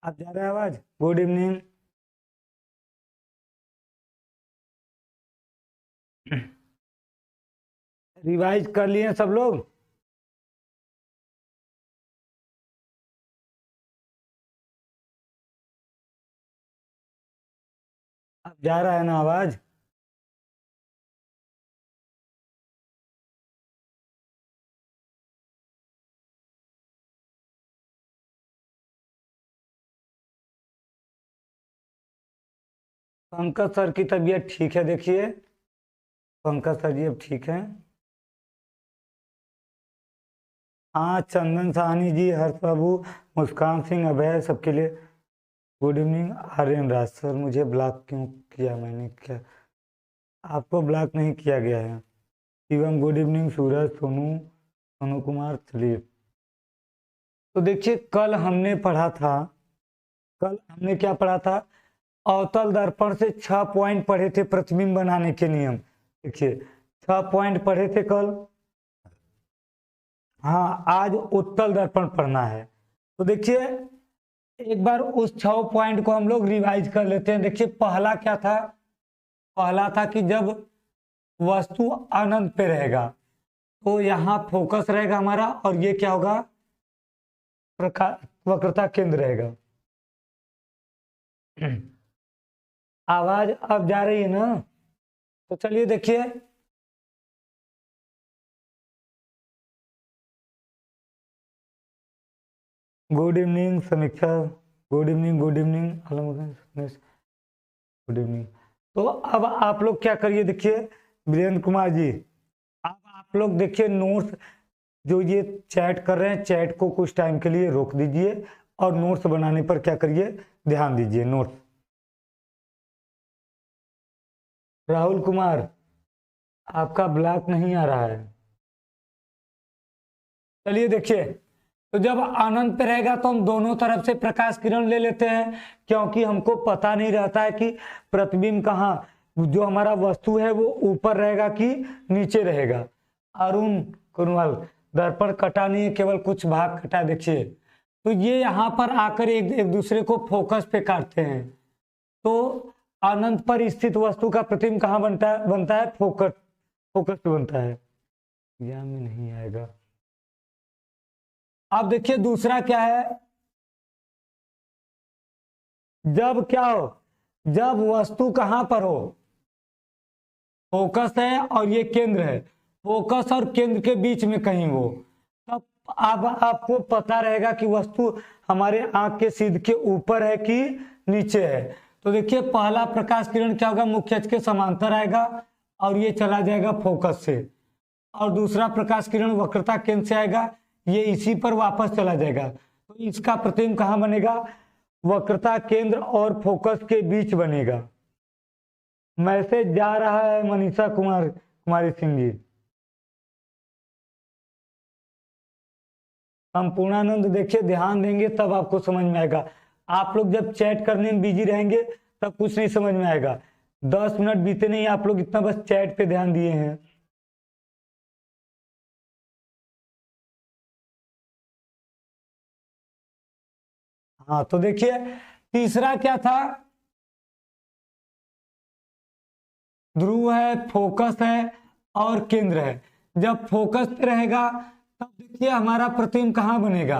अब जा रहा है आवाज? Good evening. रिवाइज कर लिए सब लोग? अब जा रहा है ना आवाज? पंकज सर की तबीयत ठीक है, देखिए पंकज सर जी अब ठीक है। हाँ, चंदन साहनी जी, हर्ष बाबू, मुस्कान सिंह, अभय, सबके लिए गुड इवनिंग। आर्यन राज सर, मुझे ब्लॉक क्यों किया मैंने? क्या आपको ब्लॉक नहीं किया गया है? Shivam good evening. सूरज, सोनू, सोनू कुमार, चलिए। तो देखिए कल हमने पढ़ा था, कल हमने क्या पढ़ा था? अवतल दर्पण से 6 पॉइंट पढ़े थे प्रतिबिंब बनाने के नियम। देखिए 6 पॉइंट पढ़े थे कल। हाँ, आज उत्तल दर्पण पढ़ना है। तो देखिए एक बार उस 6 पॉइंट को हम लोग रिवाइज कर लेते हैं। देखिए पहला क्या था? पहला था कि जब वस्तु अनंत पे रहेगा तो यहाँ फोकस रहेगा हमारा, और ये क्या होगा? प्रकाश वक्रता केंद्र रहेगा। आवाज अब जा रही है ना? तो चलिए देखिए, गुड इवनिंग समीक्षा, good evening, good evening, good evening. तो अब आप लोग क्या करिए, देखिए वीरेंद्र कुमार जी, अब आप लोग देखिए नोट्स जो ये चैट कर रहे हैं, चैट को कुछ टाइम के लिए रोक दीजिए और नोट्स बनाने पर क्या करिए, ध्यान दीजिए। नोट्स, राहुल कुमार आपका ब्लॉक नहीं आ रहा है। चलिए देखिए, तो जब अनंत पे रहेगा तो हम दोनों तरफ से प्रकाश किरण ले लेते हैं, क्योंकि हमको पता नहीं रहता है कि प्रतिबिंब कहाँ, जो हमारा वस्तु है वो ऊपर रहेगा कि नीचे रहेगा। अरुण कुरवाल, दर्पण कटा नहीं है, केवल कुछ भाग कटा। देखिए तो ये यहाँ पर आकर एक दूसरे को फोकस पे काटते हैं। तो अनंत पर स्थित वस्तु का प्रतिबिंब कहाँ बनता है? फोकस, फोकस पे बनता है। एग्जाम में नहीं आएगा। अब देखिए दूसरा क्या है? जब क्या हो, जब वस्तु कहां पर हो, फोकस है और ये केंद्र है, फोकस और केंद्र के बीच में कहीं वो, तब अब आपको पता रहेगा कि वस्तु हमारे आंख के सीध के ऊपर है कि नीचे है। तो देखिए पहला प्रकाश किरण क्या होगा? मुख्य अक्ष के समांतर आएगा और ये चला जाएगा फोकस से, और दूसरा प्रकाश किरण वक्रता केंद्र से आएगा, ये इसी पर वापस चला जाएगा। तो इसका प्रतिबिंब कहां बनेगा? वक्रता केंद्र और फोकस के बीच बनेगा। मैसेज जा रहा है मनीषा कुमारी सिंह जी। संपूर्णानंद देखिए ध्यान देंगे तब आपको समझ में आएगा। आप लोग जब चैट करने में बिजी रहेंगे तब कुछ नहीं समझ में आएगा। 10 मिनट बीते नहीं, आप लोग इतना बस चैट पे ध्यान दिए हैं। हाँ तो देखिए तीसरा क्या था? ध्रुव है, फोकस है और केंद्र है। जब फोकस पे रहेगा तब देखिए हमारा प्रतिबिंब कहाँ बनेगा?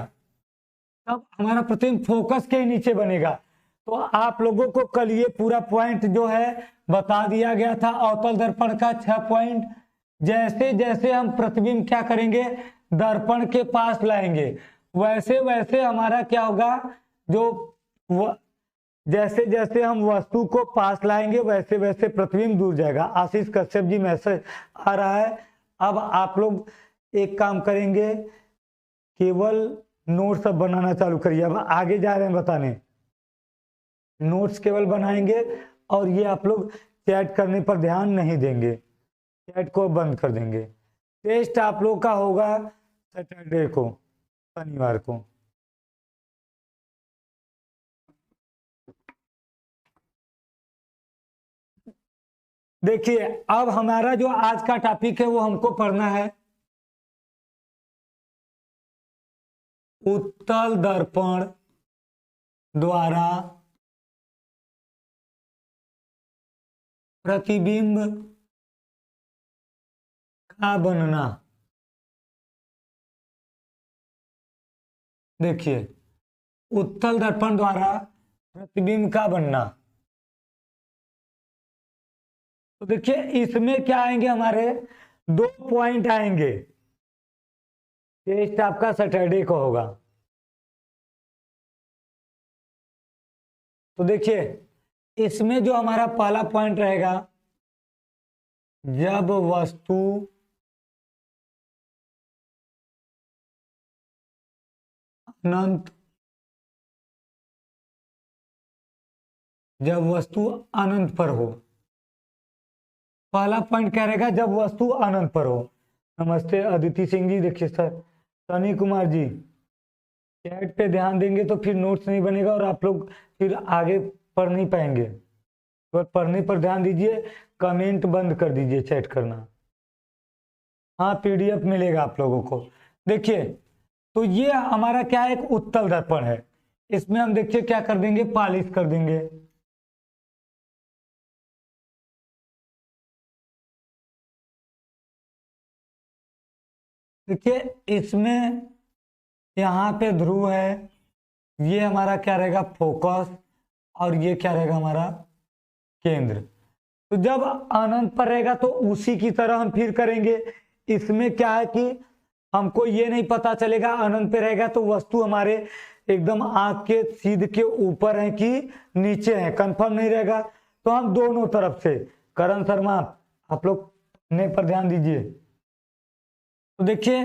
तब हमारा प्रतिबिंब फोकस के ही नीचे बनेगा। तो आप लोगों को कल ये पूरा पॉइंट जो है बता दिया गया था, अवतल दर्पण का 6 पॉइंट। जैसे जैसे हम प्रतिबिंब क्या करेंगे, दर्पण के पास लाएंगे, वैसे वैसे हमारा क्या होगा, जो जैसे जैसे हम वस्तु को पास लाएंगे वैसे वैसे प्रतिबिंब दूर जाएगा। आशीष कश्यप जी मैसेज आ रहा है। अब आप लोग एक काम करेंगे, केवल नोट्स अब बनाना चालू करिए। अब आगे जा रहे हैं बताने, नोट्स केवल बनाएंगे और ये आप लोग चैट करने पर ध्यान नहीं देंगे, चैट को बंद कर देंगे। टेस्ट आप लोग का होगा सैटरडे को, शनिवार को। देखिए अब हमारा जो आज का टॉपिक है वो हमको पढ़ना है उत्तल दर्पण द्वारा प्रतिबिंब का बनना। देखिए, उत्तल दर्पण द्वारा प्रतिबिंब का बनना। तो देखिए इसमें क्या आएंगे, हमारे 2 पॉइंट आएंगे। टेस्ट आपका सैटरडे को होगा। तो देखिए इसमें जो हमारा पहला पॉइंट रहेगा, जब वस्तु अनंत, जब वस्तु अनंत पर हो। पहला पॉइंट क्या रहेगा, जब वस्तु अनंत पर हो। नमस्ते अदिति सिंह जी। देखिए सर, सनी कुमार जी, चैट पे ध्यान देंगे तो फिर नोट्स नहीं बनेगा और आप लोग फिर आगे पढ़ नहीं पाएंगे। तो पढ़ने पर ध्यान दीजिए, कमेंट बंद कर दीजिए चैट करना। हाँ, पीडीएफ मिलेगा आप लोगों को। देखिए तो ये हमारा क्या है, एक उत्तल दर्पण है। इसमें हम देखिए क्या कर देंगे, पॉलिश कर देंगे। देखिए इसमें यहाँ पे ध्रुव है, ये हमारा क्या रहेगा, फोकस, और ये क्या रहेगा हमारा केंद्र। तो जब अनंत पर रहेगा तो उसी की तरह हम फिर करेंगे। इसमें क्या है कि हमको ये नहीं पता चलेगा, अनंत पे रहेगा तो वस्तु हमारे एकदम आंख के सीध के ऊपर है कि नीचे है, कंफर्म नहीं रहेगा। तो हम दोनों तरफ से, करण शर्मा आप लोग पढ़ने पर ध्यान दीजिए। तो देखिए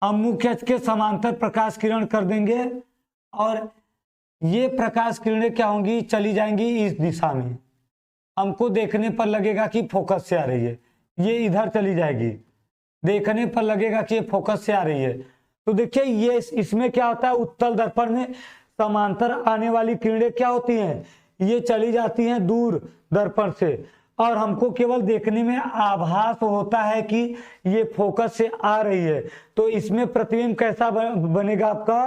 हम मुख्य अक्ष के समांतर प्रकाश किरण कर देंगे और ये प्रकाश किरणें क्या होंगी, चली जाएंगी इस दिशा में। हमको देखने पर लगेगा कि फोकस से आ रही है, ये इधर चली जाएगी। देखने पर लगेगा कि ये फोकस से आ रही है। तो देखिए ये इसमें क्या होता है, उत्तल दर्पण में समांतर आने वाली किरणें क्या होती हैं, ये चली जाती हैं दूर दर्पण से, और हमको केवल देखने में आभास होता है कि ये फोकस से आ रही है। तो इसमें प्रतिबिंब कैसा बनेगा आपका,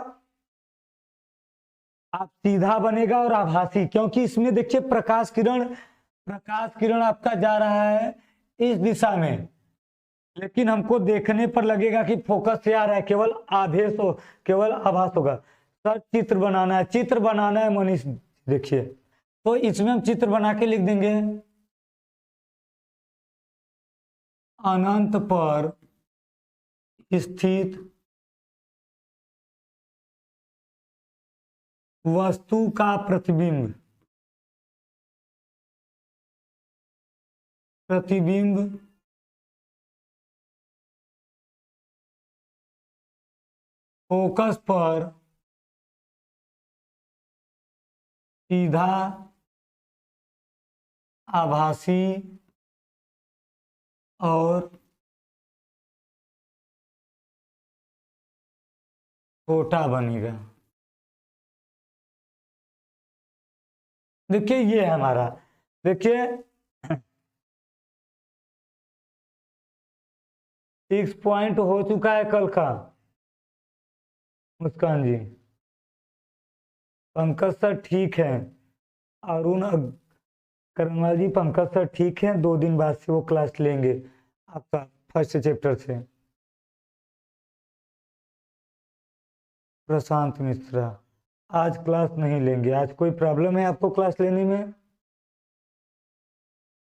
आप सीधा बनेगा और आभासी, क्योंकि इसमें देखिए प्रकाश किरण आपका जा रहा है इस दिशा में, लेकिन हमको देखने पर लगेगा कि फोकस से आ रहा है, केवल केवल आभास होगा। सर चित्र बनाना है मनीष। देखिए तो इसमें हम चित्र बना के लिख देंगे, अनंत पर स्थित वस्तु का प्रतिबिंब फोकस पर सीधा, आभासी और छोटा बनेगा। देखिए ये है हमारा, देखिए 6 पॉइंट हो चुका है कल का। मुस्कान जी, पंकज सर ठीक है, अरुण करनवाल जी, पंकज सर ठीक है, 2 दिन बाद से वो क्लास लेंगे आपका फर्स्ट चैप्टर से। प्रशांत मिश्रा, आज क्लास नहीं लेंगे, आज कोई प्रॉब्लम है आपको क्लास लेने में?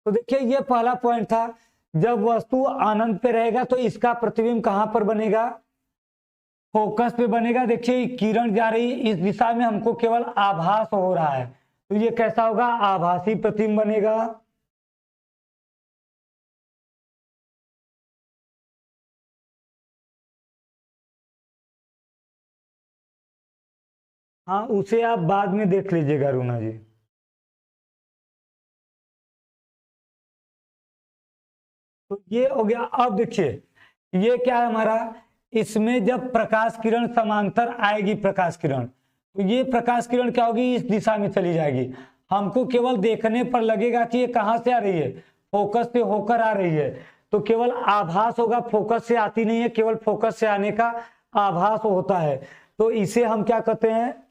तो देखिए ये पहला पॉइंट था, जब वस्तु अनंत पे रहेगा तो इसका प्रतिबिंब कहां पर बनेगा, फोकस पे बनेगा। देखिए किरण जा रही इस दिशा में, हमको केवल आभास हो रहा है, तो ये कैसा होगा, आभासी प्रतिबिंब बनेगा। हाँ उसे आप बाद में देख लीजिएगा रूना जी। तो ये हो गया। अब देखिए ये क्या है हमारा, इसमें जब प्रकाश किरण समांतर आएगी, प्रकाश किरण, तो ये प्रकाश किरण क्या होगी, इस दिशा में चली जाएगी। हमको केवल देखने पर लगेगा कि ये कहां से आ रही है, फोकस से होकर आ रही है। तो केवल आभास होगा, फोकस से आती नहीं है, केवल फोकस से आने का आभास होता है। तो इसे हम क्या कहते हैं,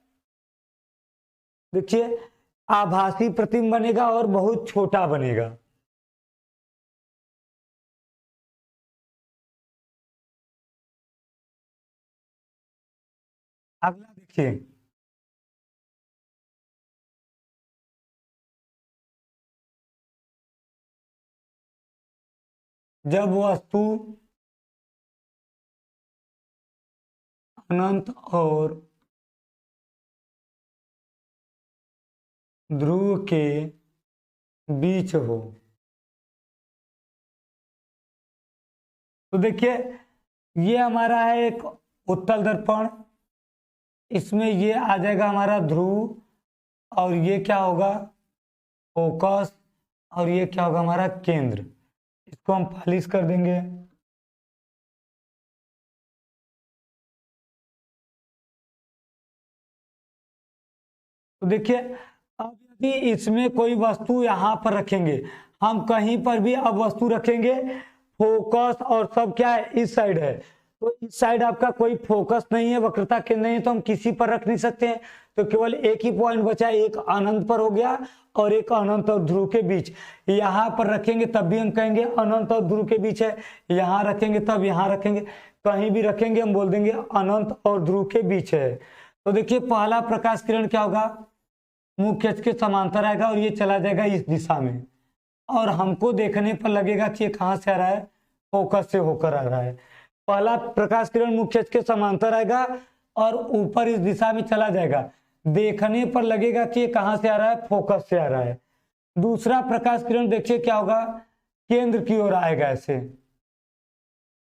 देखिए आभासी प्रतिबिंब बनेगा और बहुत छोटा बनेगा। अगला देखिए, जब वस्तु अनंत और ध्रुव के बीच हो, तो देखिए ये हमारा है एक उत्तल दर्पण, इसमें ये आ जाएगा हमारा ध्रुव और ये क्या होगा फोकस और ये क्या होगा हमारा केंद्र। इसको हम पॉलिश कर देंगे। तो देखिए अब यदि इसमें कोई वस्तु यहाँ पर रखेंगे, हम कहीं पर भी अब वस्तु रखेंगे, फोकस और सब क्या है इस साइड है, तो इस साइड आपका कोई फोकस नहीं है, वक्रता केंद्र नहीं है, तो हम किसी पर रख नहीं सकते हैं। तो केवल एक ही पॉइंट बचा है, एक अनंत पर हो गया और एक अनंत और ध्रुव के बीच। यहाँ पर रखेंगे तब भी हम कहेंगे अनंत और ध्रुव के बीच है, यहाँ रखेंगे तब यहाँ रखेंगे, कहीं भी रखेंगे हम बोल देंगे अनंत और ध्रुव के बीच है। तो देखिए पहला प्रकाश किरण क्या होगा, मुख्य अक्ष के समांतर आएगा और ये चला जाएगा इस दिशा में, और हमको देखने पर लगेगा कि ये कहाँ से आ रहा है, फोकस से होकर आ रहा है। पहला प्रकाश किरण मुख्य अक्ष के समांतर आएगा और ऊपर इस दिशा में चला जाएगा, देखने पर लगेगा कि ये कहाँ से आ रहा है, फोकस से आ रहा है। दूसरा प्रकाश किरण देखिए क्या होगा, केंद्र की ओर आएगा ऐसे,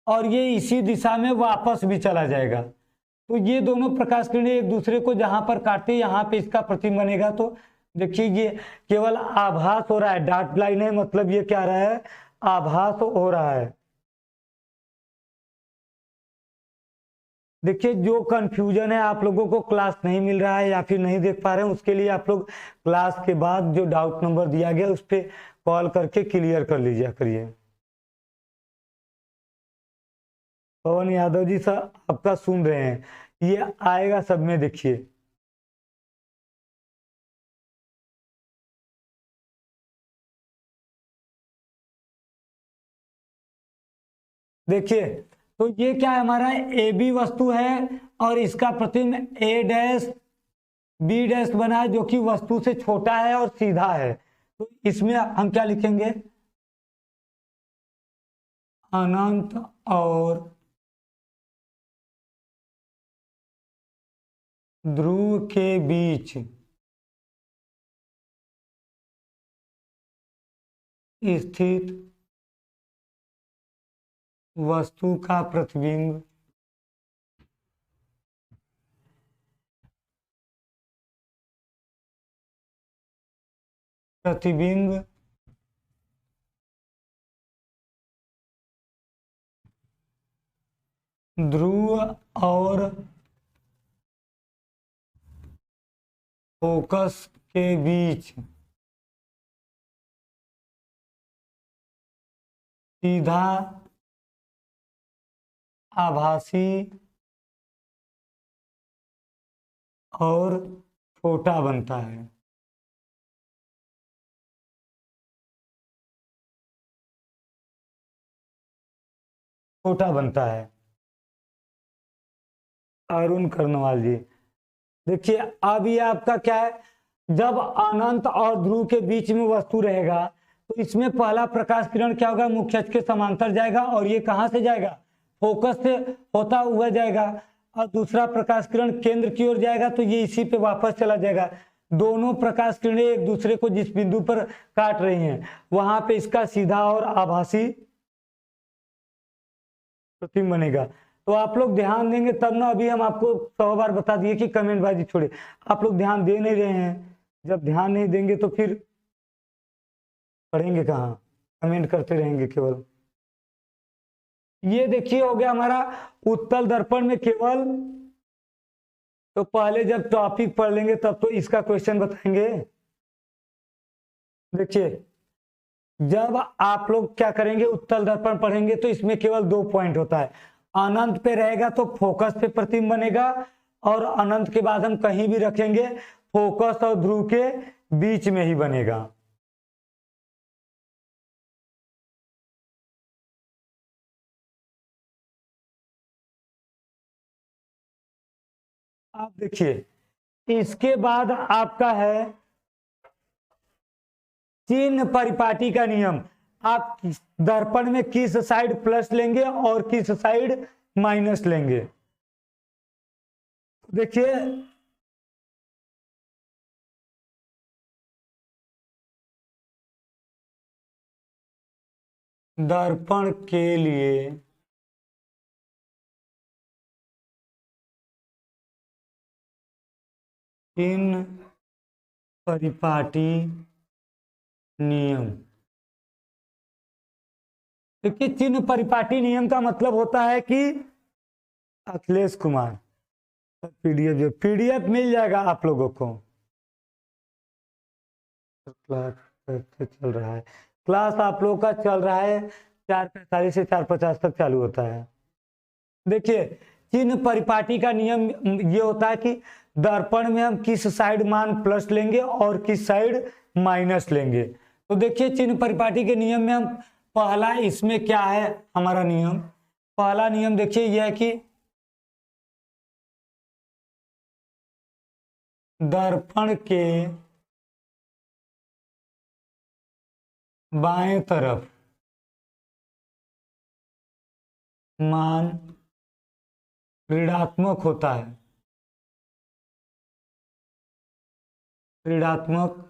और ये इसी दिशा में वापस भी चला जाएगा। तो ये दोनों प्रकाश किरणें एक दूसरे को जहां पर काटते हैं यहाँ पे इसका प्रतिबिंब बनेगा। तो देखिए ये केवल आभास हो रहा है, डॉट लाइन है, मतलब ये क्या रहा है, आभास हो रहा है। देखिए जो कंफ्यूजन है आप लोगों को क्लास नहीं मिल रहा है या फिर नहीं देख पा रहे हैं, उसके लिए आप लोग क्लास के बाद जो डाउट नंबर दिया गया उस पर कॉल करके क्लियर कर लीजिए करिए। पवन यादव जी सर आपका सुन रहे हैं, ये आएगा सब में, देखिए देखिए तो ये क्या है हमारा ए बी वस्तु है और इसका प्रतिबिंब ए डैश बी डैश बना है जो कि वस्तु से छोटा है और सीधा है। तो इसमें हम क्या लिखेंगे, अनंत और ध्रुव के बीच स्थित वस्तु का प्रतिबिंब ध्रुव और फोकस के बीच सीधा आभासी और छोटा बनता है। छोटा बनता है। अरुण कर्नवाल जी देखिए अब ये आपका क्या है, जब अनंत और ध्रुव के बीच में वस्तु रहेगा तो इसमें पहला प्रकाश किरण क्या होगा, मुख्य अक्ष के समांतर जाएगा और ये कहां से जाएगा, फोकस से होता हुआ जाएगा, और दूसरा प्रकाश किरण केंद्र की ओर जाएगा तो ये इसी पे वापस चला जाएगा। दोनों प्रकाश किरणें एक दूसरे को जिस बिंदु पर काट रही हैं वहां पे इसका सीधा और आभासी प्रतिबिंब बनेगा। तो आप लोग ध्यान देंगे तब ना, अभी हम आपको 100 बार बता दिए कि कमेंट बाजी छोड़े, आप लोग ध्यान दे नहीं रहे हैं। जब ध्यान नहीं देंगे तो फिर पढ़ेंगे कहाँ, कमेंट करते रहेंगे केवल। ये देखिए हो गया हमारा उत्तल दर्पण में केवल, तो पहले जब टॉपिक पढ़ लेंगे तब तो इसका क्वेश्चन बताएंगे। देखिए जब आप लोग क्या करेंगे उत्तल दर्पण पढ़ेंगे तो इसमें केवल 2 पॉइंट होता है, अनंत पे रहेगा तो फोकस पे प्रतिबिंब बनेगा, और अनंत के बाद हम कहीं भी रखेंगे फोकस और ध्रुव के बीच में ही बनेगा। आप देखिए इसके बाद आपका है चिन्ह परिपाटी का नियम। आप दर्पण में किस साइड प्लस लेंगे और किस साइड माइनस लेंगे। देखिए दर्पण के लिए चिन्ह परिपाटी नियम। देखिए चिन्ह परिपाटी नियम का मतलब होता है कि अखिलेश कुमार पीडीएफ मिल जाएगा आप लोगों को। क्लास चल रहा है, क्लास आप लोगों का चल रहा है 4:45 से 4:50 तक चालू होता है। देखिए चिन्ह परिपाटी का नियम ये होता है कि दर्पण में हम किस साइड मान प्लस लेंगे और किस साइड माइनस लेंगे। तो देखिए चिन्ह परिपाटी के नियम में हम पहला इसमें क्या है हमारा नियम, पहला नियम देखिए यह है कि दर्पण के बाएं तरफ मान ऋणात्मक होता है, ऋणात्मक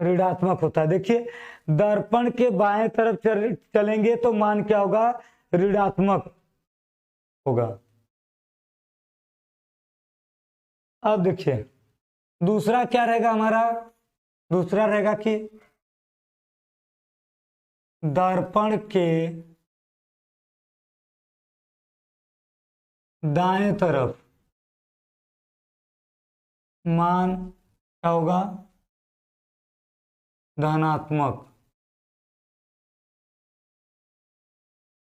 ऋणात्मक होता है। देखिए दर्पण के बाएं तरफ चलेंगे तो मान क्या होगा, ऋणात्मक होगा। अब देखिए दूसरा क्या रहेगा हमारा, दूसरा रहेगा कि दर्पण के दाएं तरफ मान क्या होगा, धनात्मक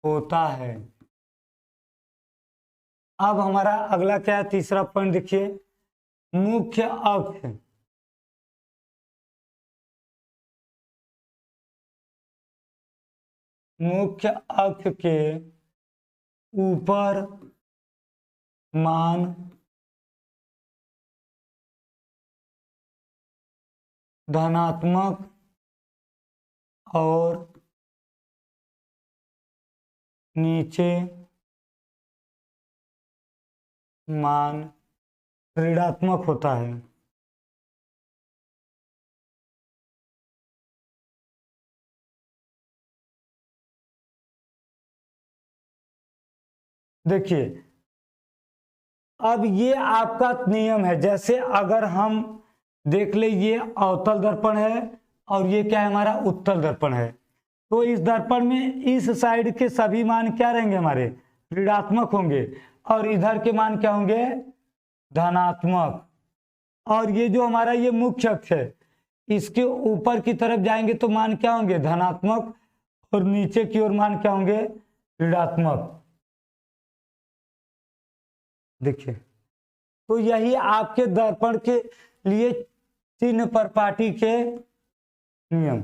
होता है। अब हमारा अगला क्या है, तीसरा पॉइंट देखिए मुख्य अक्ष मुख्य अक्ष के ऊपर मान धनात्मक और नीचे मान ऋणात्मक होता है। देखिए अब ये आपका नियम है, जैसे अगर हम देख ले ये अवतल दर्पण है और ये क्या है हमारा उत्तल दर्पण है, तो इस दर्पण में इस साइड के सभी मान क्या रहेंगे हमारे ऋणात्मक होंगे और इधर के मान क्या होंगे धनात्मक। और ये जो हमारा ये मुख्य अक्ष है इसके ऊपर की तरफ जाएंगे तो मान क्या होंगे धनात्मक और नीचे की ओर मान क्या होंगे ऋणात्मक। देखिए तो यही आपके दर्पण के लिए चिन्ह परिपाटी के नियम।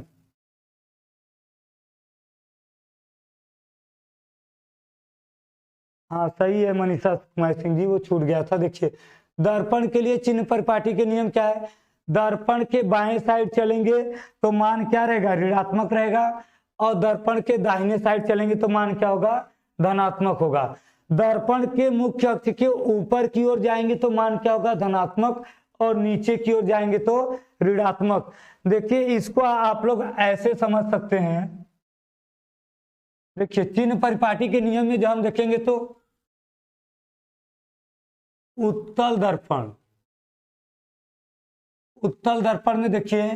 हाँ सही है मनीषा कुमार सिंह जी, वो छूट गया था। देखिए दर्पण के लिए चिन्ह परिपाटी के नियम क्या है, दर्पण के बाएं साइड चलेंगे तो मान क्या रहेगा ऋणात्मक रहेगा और दर्पण के दाहिने साइड चलेंगे तो मान क्या होगा धनात्मक होगा। दर्पण के मुख्य अक्ष के ऊपर की ओर जाएंगे तो मान क्या होगा धनात्मक और नीचे की ओर जाएंगे तो ऋणात्मक। देखिए इसको आप लोग ऐसे समझ सकते हैं, देखिए चिन्ह परिपाटी के नियम में जब हम देखेंगे तो उत्तल दर्पण, उत्तल दर्पण में देखिए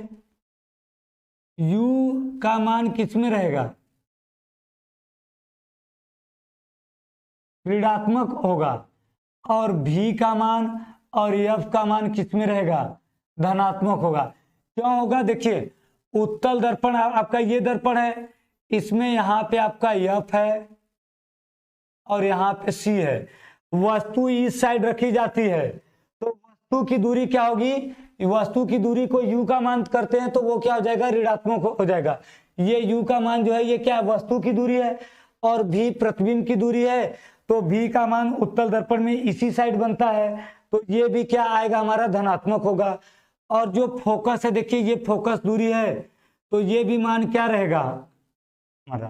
U का मान किस में रहेगा ऋणात्मक होगा और V का मान और F का मान किस में रहेगा धनात्मक होगा। क्यों होगा, देखिए उत्तल दर्पण आपका ये दर्पण है, इसमें यहाँ पे आपका F है और यहाँ पे सी है, वस्तु इस साइड रखी जाती है तो वस्तु की दूरी क्या होगी, वस्तु की दूरी को u का मान करते हैं तो वो क्या हो जाएगा, ऋणात्मक हो जाएगा। ये u का मान जो है ये क्या है, वस्तु की दूरी है और v प्रतिबिंब की दूरी है, तो v का मान उत्तल दर्पण में इसी साइड बनता है, तो ये भी क्या आएगा हमारा, धनात्मक होगा। और जो फोकस है देखिए ये फोकस दूरी है तो ये भी मान क्या रहेगा हमारा,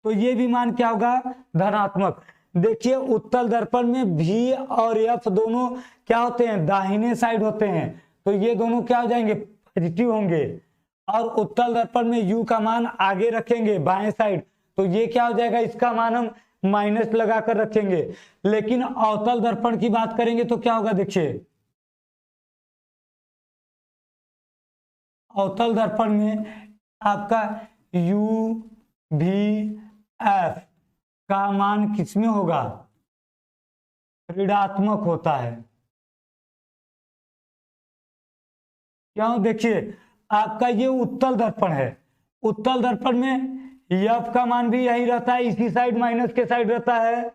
तो ये भी मान क्या होगा, धनात्मक। देखिए उत्तल दर्पण में भी और एफ दोनों क्या होते हैं, दाहिने साइड होते हैं, तो ये दोनों क्या हो जाएंगे, पॉजिटिव होंगे। और उत्तल दर्पण में यू का मान आगे रखेंगे बाएं साइड, तो ये क्या हो जाएगा, इसका मान हम माइनस लगाकर रखेंगे। लेकिन अवतल दर्पण की बात करेंगे तो क्या होगा, देखिए अवतल दर्पण में आपका यू भी एफ का मान किसमें होगा, ऋणात्मक होता है। क्यों, देखिए आपका ये उत्तल दर्पण है, उत्तल दर्पण में एफ का मान भी यही रहता है, इसी साइड माइनस के साइड रहता है,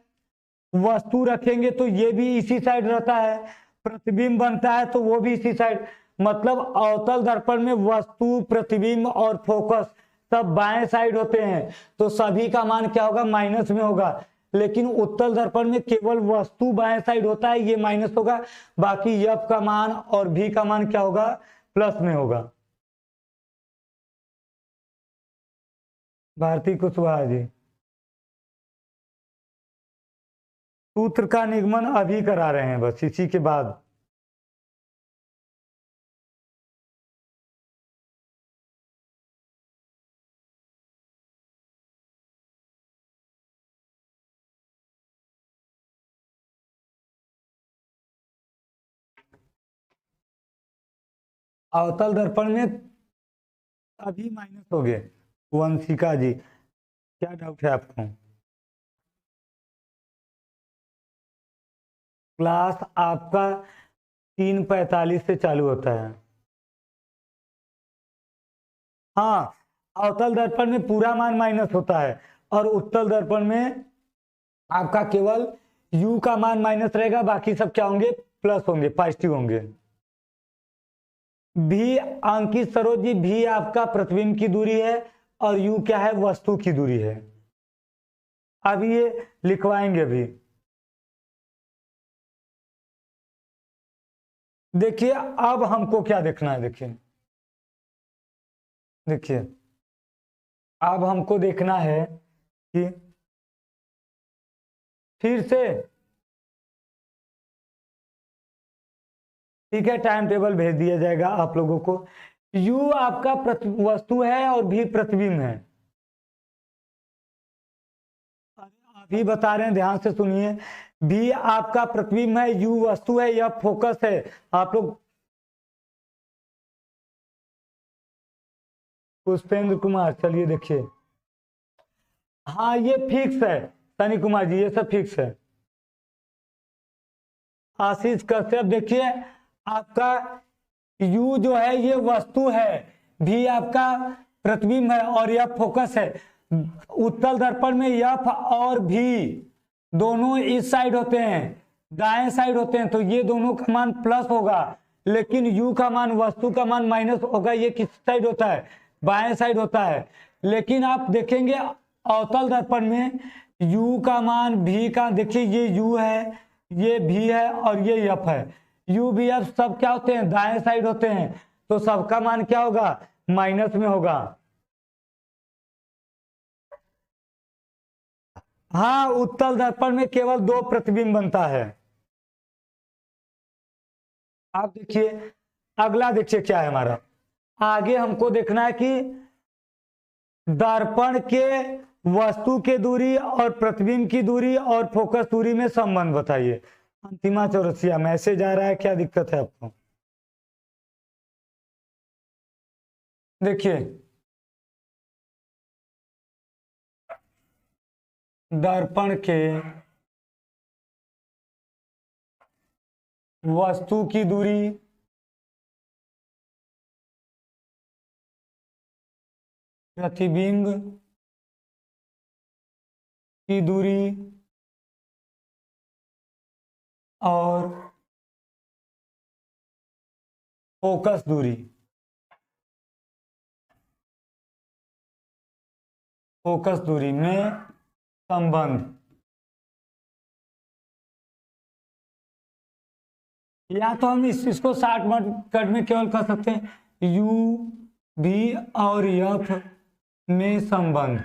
वस्तु रखेंगे तो ये भी इसी साइड रहता है, प्रतिबिंब बनता है तो वो भी इसी साइड, मतलब अवतल दर्पण में वस्तु प्रतिबिंब और फोकस सब बाएं साइड होते हैं, तो सभी का मान क्या होगा, माइनस में होगा। लेकिन उत्तल दर्पण में केवल वस्तु बाएं साइड होता है, ये माइनस होगा, बाकी एफ का मान और भी का मान क्या होगा, प्लस में होगा। भारती कुशवाहा जी, सूत्र का निगमन अभी करा रहे हैं, बस इसी के बाद। अवतल दर्पण में अभी माइनस हो गए। वंशिका जी, क्या डाउट है आपको, क्लास आपका 3:45 से चालू होता है। हाँ, अवतल दर्पण में पूरा मान माइनस होता है और उत्तल दर्पण में आपका केवल u का मान माइनस रहेगा, बाकी सब क्या होंगे, प्लस होंगे, पॉजिटिव होंगे। भी अंकित सरोज जी, भी आपका प्रतिबिंब की दूरी है और u क्या है, वस्तु की दूरी है। अब ये लिखवाएंगे अभी। देखिए अब हमको क्या देखना है, देखिए देखिए अब हमको देखना है कि फिर से, ठीक है, टाइम टेबल भेज दिया जाएगा आप लोगों को। u आपका वस्तु है और भी प्रतिबिंब है। अभी बता रहे हैं, ध्यान से सुनिए, भी आपका प्रतिबिंब है, u वस्तु है, यह फोकस है। आप लोग, पुष्पेंद्र कुमार, चलिए देखिए, हाँ ये फिक्स है, सनी कुमार जी ये सब फिक्स है। आशीष कश्यप, देखिए आपका u जो है ये वस्तु है, भी आपका प्रतिबिंब है और यह फोकस है। उत्तल दर्पण में f और भी दोनों इस साइड होते हैं, दाएं साइड होते हैं, तो ये दोनों का मान प्लस होगा। लेकिन u का मान, वस्तु का मान माइनस होगा, ये किस साइड होता है, बाएं साइड होता है। लेकिन आप देखेंगे अवतल दर्पण में u का मान, भी का, देखिए ये u है, ये भी है और ये f है, u भी f सब क्या होते हैं, दाएं साइड होते हैं, तो सबका मान क्या होगा, माइनस में होगा। हाँ, उत्तल दर्पण में केवल दो प्रतिबिंब बनता है। आप देखिए अगला, देखिए क्या है हमारा, आगे हमको देखना है कि दर्पण के वस्तु के दूरी और प्रतिबिंब की दूरी और फोकस दूरी में संबंध बताइए। अंतिमा चौरसिया, मैसेज आ रहा है, क्या दिक्कत है आपको, देखिए दर्पण के वस्तु की दूरी, प्रतिबिंब की दूरी और फोकस दूरी, फोकस दूरी में संबंध, या तो हम इसको शॉर्टकट में केवल कह सकते हैं यू भी और एफ में संबंध।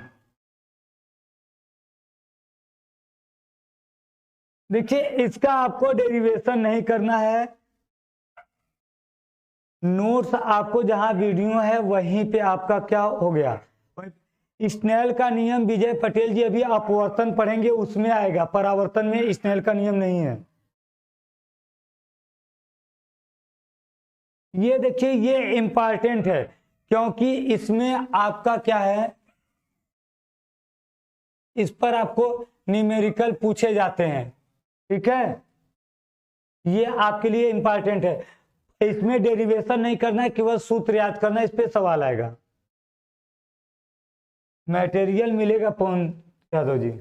देखिए इसका आपको डेरिवेशन नहीं करना है, नोट्स आपको जहां वीडियो है वहीं पे आपका क्या हो गया, स्नेल का नियम विजय पटेल जी अभी अपवर्तन पढ़ेंगे उसमें आएगा, परावर्तन में स्नेल का नियम नहीं है। ये देखिए ये इंपॉर्टेंट है क्योंकि इसमें आपका क्या है, इस पर आपको न्यूमेरिकल पूछे जाते हैं, ठीक है, ये आपके लिए इंपॉर्टेंट है। इसमें डेरिवेशन नहीं करना है, केवल सूत्र याद करना है, इस पे सवाल आएगा। मटेरियल मिलेगा पवन यादव जी।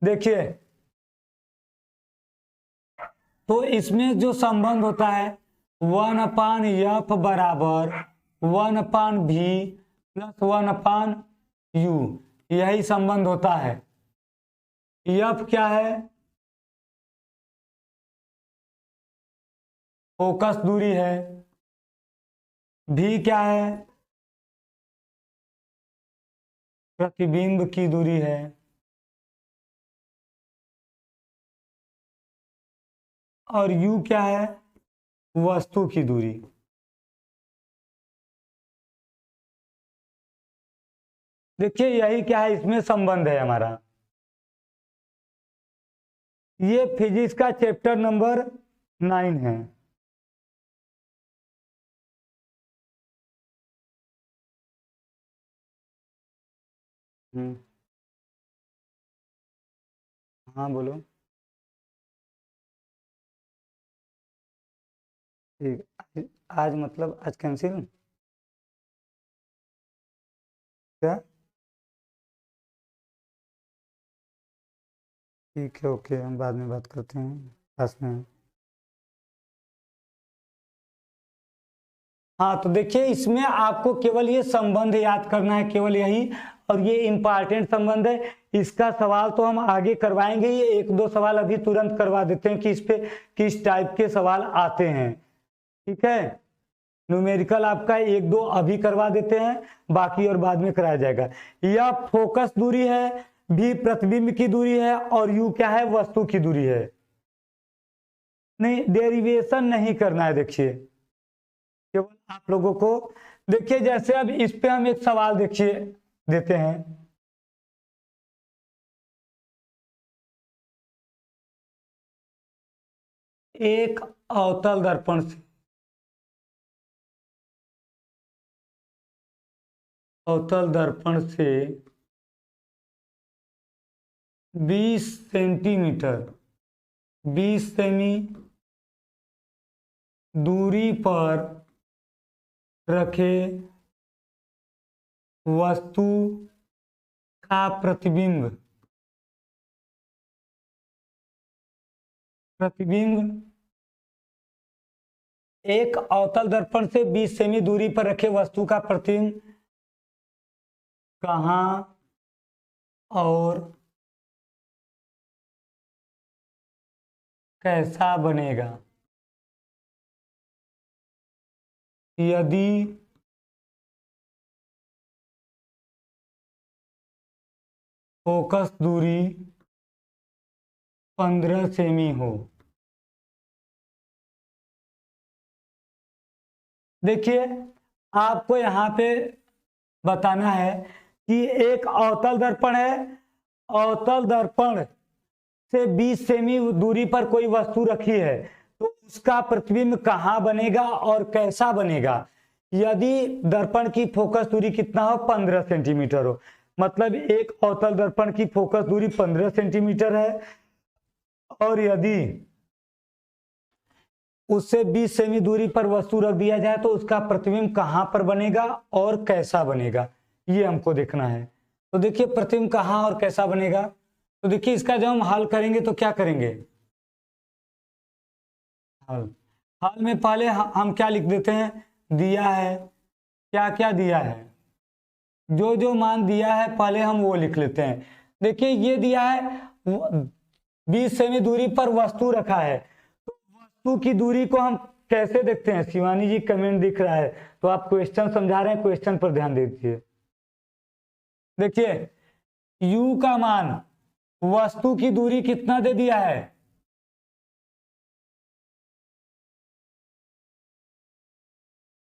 देखिए तो इसमें जो संबंध होता है 1/f बराबर 1/v प्लस 1/u, यही संबंध होता है। एफ क्या है, फोकस दूरी है, भी क्या है, प्रतिबिंब की दूरी है, और u क्या है, वस्तु की दूरी। देखिए यही क्या है, इसमें संबंध है हमारा। ये फिजिक्स का चैप्टर नंबर 9 है। हाँ बोलो। ठीक, आज मतलब आज कैंसिल क्या, ठीक है ओके, हम बाद में बात करते हैं पास में। हाँ तो देखिए इसमें आपको केवल ये संबंध याद करना है, केवल यही, और ये इंपॉर्टेंट संबंध है। इसका सवाल तो हम आगे करवाएंगे, ये एक दो सवाल अभी तुरंत करवा देते हैं कि इस पे किस टाइप के सवाल आते हैं, ठीक है। न्यूमेरिकल आपका एक दो अभी करवा देते हैं, बाकी और बाद में कराया जाएगा। यह फोकस दूरी है, भी प्रतिबिंब की दूरी है, और यू क्या है, वस्तु की दूरी है। नहीं डेरिवेशन नहीं करना है, देखिए केवल आप लोगों को। देखिए जैसे अब इस पे हम एक सवाल देखिए देते हैं, एक अवतल दर्पण से, अवतल दर्पण से 20 सेंटीमीटर 20 सेमी दूरी पर रखे वस्तु का प्रतिबिंब, एक अवतल दर्पण से 20 सेमी दूरी पर रखे वस्तु का प्रतिबिंब कहाँ और कैसा बनेगा यदि फोकस दूरी 15 सेमी हो। देखिए आपको यहाँ पे बताना है कि एक अवतल दर्पण है, अवतल दर्पण से 20 सेमी दूरी पर कोई वस्तु रखी है, तो उसका प्रतिबिंब कहाँ बनेगा और कैसा बनेगा यदि दर्पण की फोकस दूरी कितना हो, 15 सेंटीमीटर हो। मतलब एक अवतल दर्पण की फोकस दूरी 15 सेंटीमीटर है, और यदि उससे 20 सेमी दूरी पर वस्तु रख दिया जाए तो उसका प्रतिबिंब कहां पर बनेगा और कैसा बनेगा, ये हमको देखना है। तो देखिए प्रतिबिंब कहाँ और कैसा बनेगा। तो देखिए इसका जब हम हल करेंगे तो क्या करेंगे, हल में पहले हम क्या लिख देते हैं, दिया है, क्या क्या दिया है, जो जो मान दिया है पहले हम वो लिख लेते हैं। देखिए ये दिया है 20 सेमी दूरी पर वस्तु रखा है, तो वस्तु की दूरी को हम कैसे देखते हैं, शिवानी जी कमेंट दिख रहा है, तो आप क्वेश्चन समझा रहे हैं, क्वेश्चन पर ध्यान दीजिए। देखिए u का मान वस्तु की दूरी कितना दे दिया है,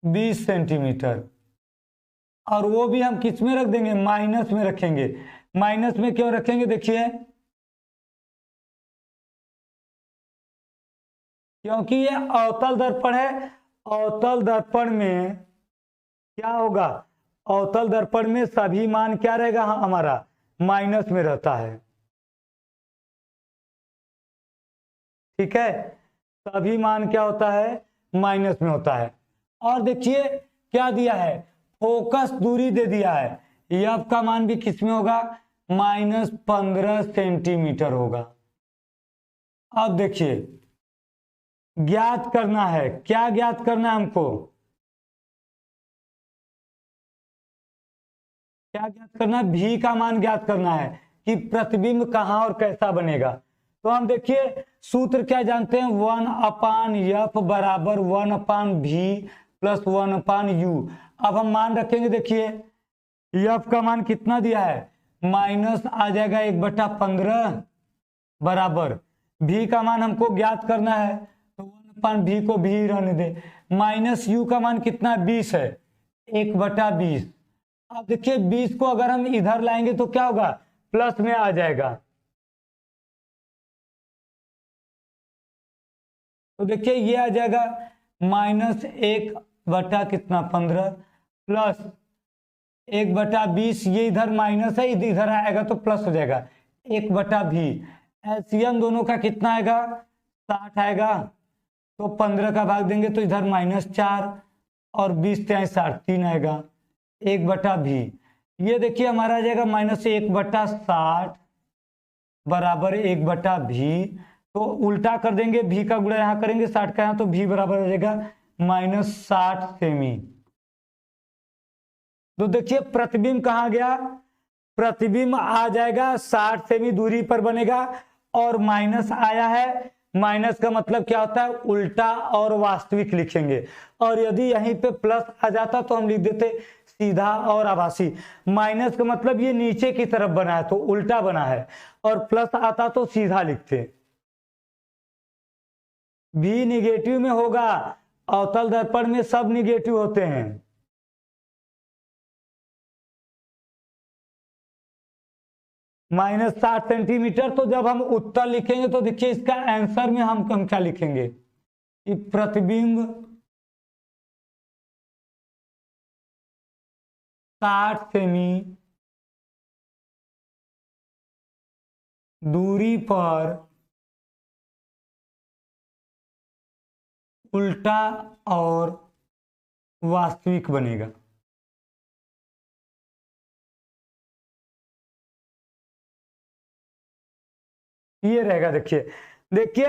20 सेंटीमीटर, और वो भी हम किस में रख देंगे, माइनस में रखेंगे। माइनस में क्यों रखेंगे, देखिए क्योंकि ये अवतल दर्पण है, अवतल दर्पण में क्या होगा, अवतल दर्पण में सभी मान क्या रहेगा, हमारा माइनस में रहता है, ठीक है, सभी मान क्या होता है, माइनस में होता है। और देखिए क्या दिया है, फोकस दूरी दे दिया है, एफ का मान भी किस में होगा, -15 सेंटीमीटर होगा। अब देखिए ज्ञात करना है, क्या ज्ञात करना है हमको, क्या ज्ञात करना है, भी का मान ज्ञात करना है कि प्रतिबिंब कहां और कैसा बनेगा। तो हम देखिए सूत्र क्या जानते हैं, 1/f बराबर 1/v प्लस 1/u। अब हम मान रखेंगे, देखिए f का मान कितना दिया है, माइनस आ जाएगा 1/15 बराबर v का मान हमको ज्ञात करना है, तो 1/v को भी रहने दे, माइनस u का मान कितना है, 20 है, 1/20। अब देखिए 20 को अगर हम इधर लाएंगे तो क्या होगा, प्लस में आ जाएगा। तो देखिए ये आ जाएगा -1 कितना 15 प्लस 1/20, ये इधर माइनस है, इधर आएगा तो प्लस हो जाएगा 1/v। एलसीएम दोनों का कितना आएगा, 60 आएगा, तो 15 का भाग देंगे तो इधर -4 और 20 से 60 3 आएगा, 1/v। ये देखिए हमारा आ जाएगा -1/60 बराबर 1/v। तो उल्टा कर देंगे, भी का गुणा यहाँ करेंगे 60 का यहाँ, तो v बराबर हो जाएगा -60 सेमी। तो देखिए प्रतिबिंब कहाँ गया, प्रतिबिंब आ जाएगा 60 सेमी दूरी पर बनेगा, और माइनस आया है, माइनस का मतलब क्या होता है, उल्टा और वास्तविक लिखेंगे, और यदि यहीं पे प्लस आ जाता तो हम लिख देते सीधा और आभासी। माइनस का मतलब ये नीचे की तरफ बना है तो उल्टा बना है, और प्लस आता तो सीधा लिखते। भी निगेटिव में होगा, अवतल दर्पण में सब निगेटिव होते हैं। -60 सेंटीमीटर, तो जब हम उत्तर लिखेंगे तो देखिए इसका आंसर में हम क्या लिखेंगे कि प्रतिबिंब 60 सेमी दूरी पर उल्टा और वास्तविक बनेगा। ये रहेगा, देखिए देखिए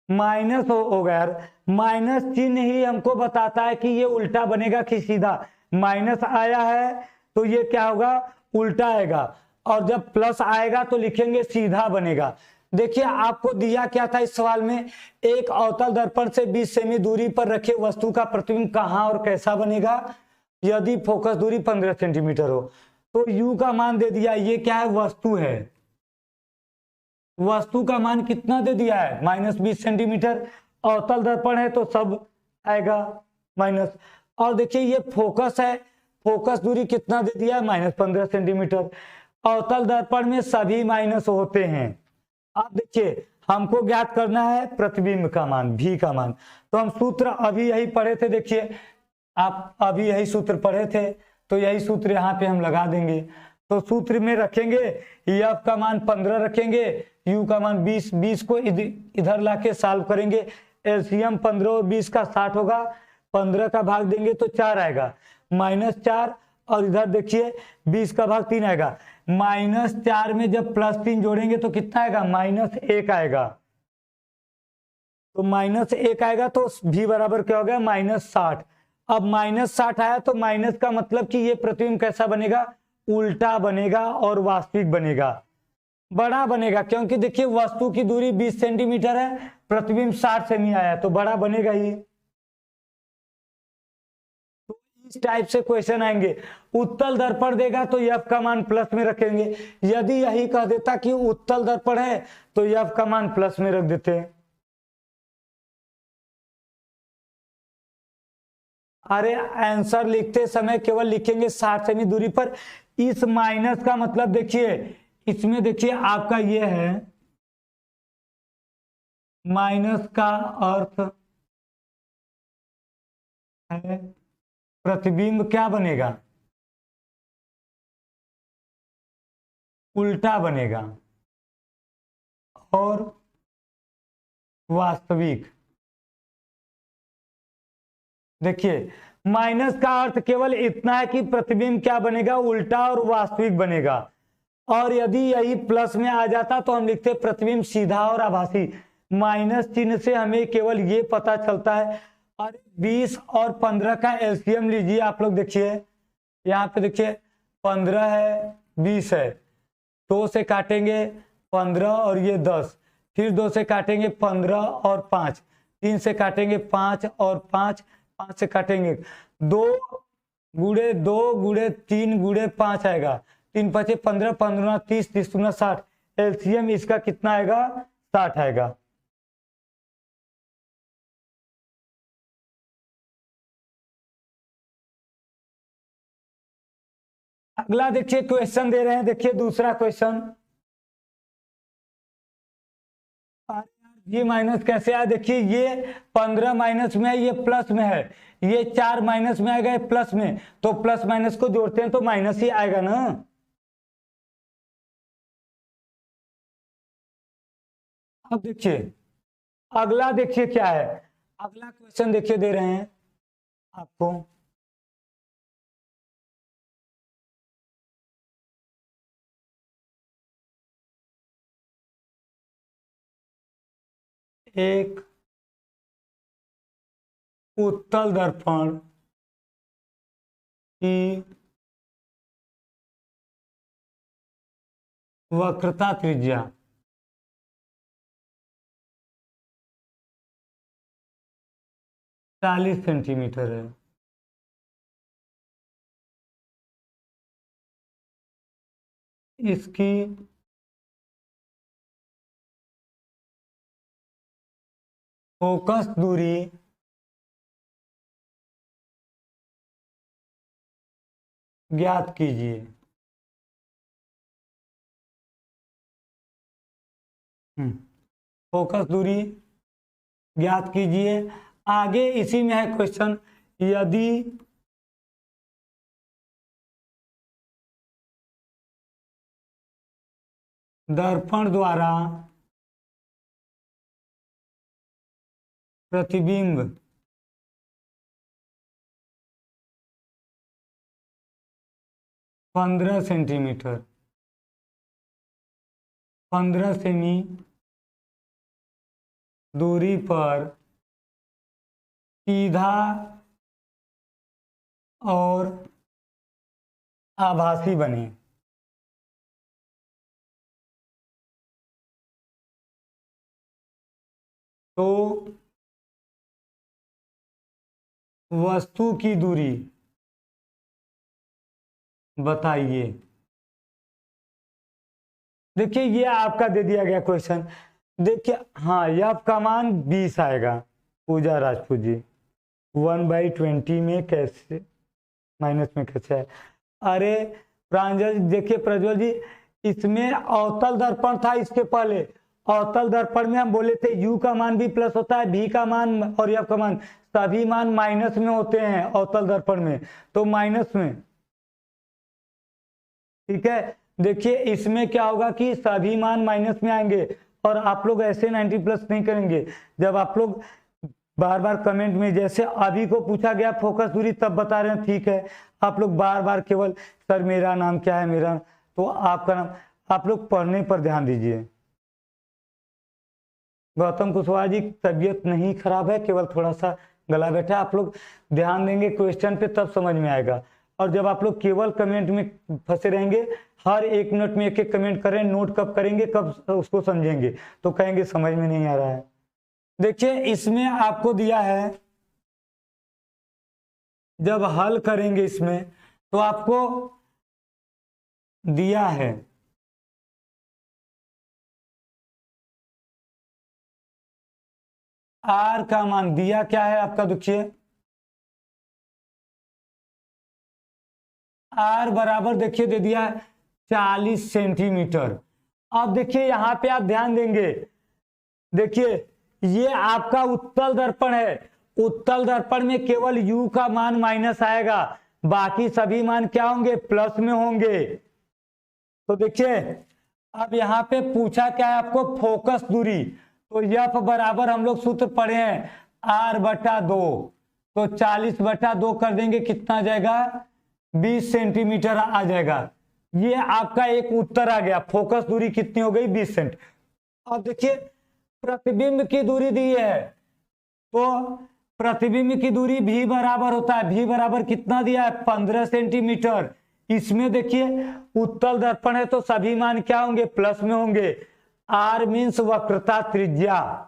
माइनस हो गया यार, माइनस चिन्ह ही हमको बताता है कि ये उल्टा बनेगा कि सीधा। माइनस आया है तो ये क्या होगा, उल्टा आएगा, और जब प्लस आएगा तो लिखेंगे सीधा बनेगा। देखिए आपको दिया क्या था इस सवाल में, एक अवतल दर्पण से 20 सेमी दूरी पर रखे वस्तु का प्रतिबिंब कहां और कैसा बनेगा, यदि फोकस दूरी 15 सेंटीमीटर हो। तो u का मान दे दिया, ये क्या है, वस्तु है, वस्तु का मान कितना दे दिया है, -20 सेंटीमीटर, अवतल दर्पण है तो सब आएगा माइनस। और देखिए ये फोकस है, फोकस दूरी कितना दे दिया है, -15 सेंटीमीटर, अवतल दर्पण में सभी माइनस होते हैं। अब देखिए हमको ज्ञात करना है प्रतिबिंब का मान, भी का मान, तो हम सूत्र अभी यही पढ़े थे, देखिए आप अभी यही सूत्र पढ़े थे, तो यही सूत्र यहाँ पे हम लगा देंगे। तो सूत्र में रखेंगे, एफ का मान 15 रखेंगे, यू का मान 20, 20 को इधर लाके सॉल्व करेंगे, एलसीएम 15 और 20 का 60 होगा, 15 का भाग देंगे तो 4 आएगा, -4 और इधर देखिए 20 का भाग 3 आएगा। -4 में जब +3 जोड़ेंगे तो कितना आएगा, -1 आएगा। तो -1 आएगा तो v बराबर क्या हो गया, -60। अब -60 आया तो माइनस का मतलब कि ये प्रतिबिंब कैसा बनेगा, उल्टा बनेगा और वास्तविक बनेगा, बड़ा बनेगा, क्योंकि देखिए वस्तु की दूरी 20 सेंटीमीटर है, प्रतिबिंब 60 सेमी आया तो बड़ा बनेगा ही। तो इस टाइप से क्वेश्चन आएंगे। उत्तल दर्पण देगा तो एफ का मान प्लस में रखेंगे, यदि यही कह देता कि उत्तल दर्पण है तो एफ का मान प्लस में रख देते हैं। अरे आंसर लिखते समय केवल लिखेंगे 60 सेमी दूरी पर। इस माइनस का मतलब देखिए, इसमें देखिए आपका ये है, माइनस का अर्थ है प्रतिबिंब क्या बनेगा, उल्टा बनेगा और वास्तविक। देखिए माइनस का अर्थ केवल इतना है कि प्रतिबिंब क्या बनेगा, उल्टा और वास्तविक बनेगा। और यदि यही प्लस में आ जाता तो हम लिखते प्रतिबिंब सीधा और आभासी। माइनस चिन्ह से हमें केवल ये पता चलता है। और 20 और 15 का एलसीएम लीजिए आप लोग, देखिए यहाँ पे देखिए 15 है 20 है, 2 से काटेंगे 15 और ये 10, फिर 2 से काटेंगे 15 और 5, 3 से काटेंगे 5 और 5 से काटेंगे 2 गुणे 2 गुणे 3 गुणे 5 आएगा, 3 5 15, 15 30, 30 गुना 60। एलसीएम इसका कितना आएगा, 60 आएगा। अगला देखिए क्वेश्चन दे रहे हैं, देखिए दूसरा क्वेश्चन। ये माइनस कैसे आया, देखिए ये 15 माइनस में है, ये प्लस में है, ये 4 माइनस में आएगा, ये प्लस में, तो प्लस माइनस को जोड़ते हैं तो माइनस ही आएगा ना। अब देखिए अगला, देखिए क्या है, अगला क्वेश्चन देखिए दे रहे हैं आपको। एक उत्तल दर्पण की वक्रता त्रिज्या 40 सेंटीमीटर है। इसकी फोकस दूरी ज्ञात कीजिए। फोकस दूरी ज्ञात कीजिए। आगे इसी में है क्वेश्चन, यदि दर्पण द्वारा प्रतिबिंब पंद्रह सेंटीमीटर 15 सेमी दूरी पर सीधा और आभासी बने, तो वस्तु की दूरी बताइए। देखिए ये आपका दे दिया गया क्वेश्चन, देखिए हाँ एफ का मान 20 आएगा। पूजा राजपूत जी 1/20 में कैसे माइनस में कैसे है। अरे प्रांजल, देखिए प्रज्वल जी, इसमें अवतल दर्पण था इसके पहले, अवतल दर्पण में हम बोले थे u का मान भी प्लस होता है, v का मान और f का मान सभी मान माइनस में होते हैं अवतल दर्पण में, तो माइनस में, ठीक है। देखिए इसमें क्या होगा कि सभी मान माइनस में आएंगे और आप लोग ऐसे 90 प्लस नहीं करेंगे। जब आप लोग बार बार कमेंट में, जैसे अभी को पूछा गया फोकस दूरी तब बता रहे हैं, ठीक है। आप लोग बार बार केवल सर मेरा नाम क्या है, मेरा, तो आपका नाम, आप लोग पढ़ने पर ध्यान दीजिए। गौतम कुशवाहा जी तबीयत नहीं खराब है, केवल थोड़ा सा गला बैठा है। आप लोग ध्यान देंगे क्वेश्चन पे तब समझ में आएगा। और जब आप लोग केवल कमेंट में फंसे रहेंगे, हर 1 मिनट में एक एक कमेंट करें, नोट कब करेंगे, कब उसको समझेंगे, तो कहेंगे समझ में नहीं आ रहा है। देखिए इसमें आपको दिया है, जब हल करेंगे इसमें तो आपको दिया है आर का मान दिया क्या है आपका, देखिए आर बराबर देखिए दे दिया है 40 सेंटीमीटर। अब देखिए यहां पे आप ध्यान देंगे, देखिए ये आपका उत्तल दर्पण है। उत्तल दर्पण में केवल u का मान माइनस आएगा, बाकी सभी मान क्या होंगे, प्लस में होंगे। तो देखिए अब यहां पे पूछा क्या है आपको, फोकस दूरी, तो F बराबर हम लोग सूत्र पढ़े हैं R/2, तो 40/2 कर देंगे, कितना आ जाएगा, 20 सेंटीमीटर आ जाएगा। ये आपका एक उत्तर आ गया, फोकस दूरी कितनी हो गई, 20 सेंट। अब देखिए प्रतिबिंब की दूरी दी है, तो प्रतिबिंब की दूरी भी बराबर होता है, भी बराबर कितना दिया है, 15 सेंटीमीटर। इसमें देखिए उत्तल दर्पण है तो सभी मान क्या होंगे, प्लस में होंगे। आर मीन्स वक्रता त्रिज्या,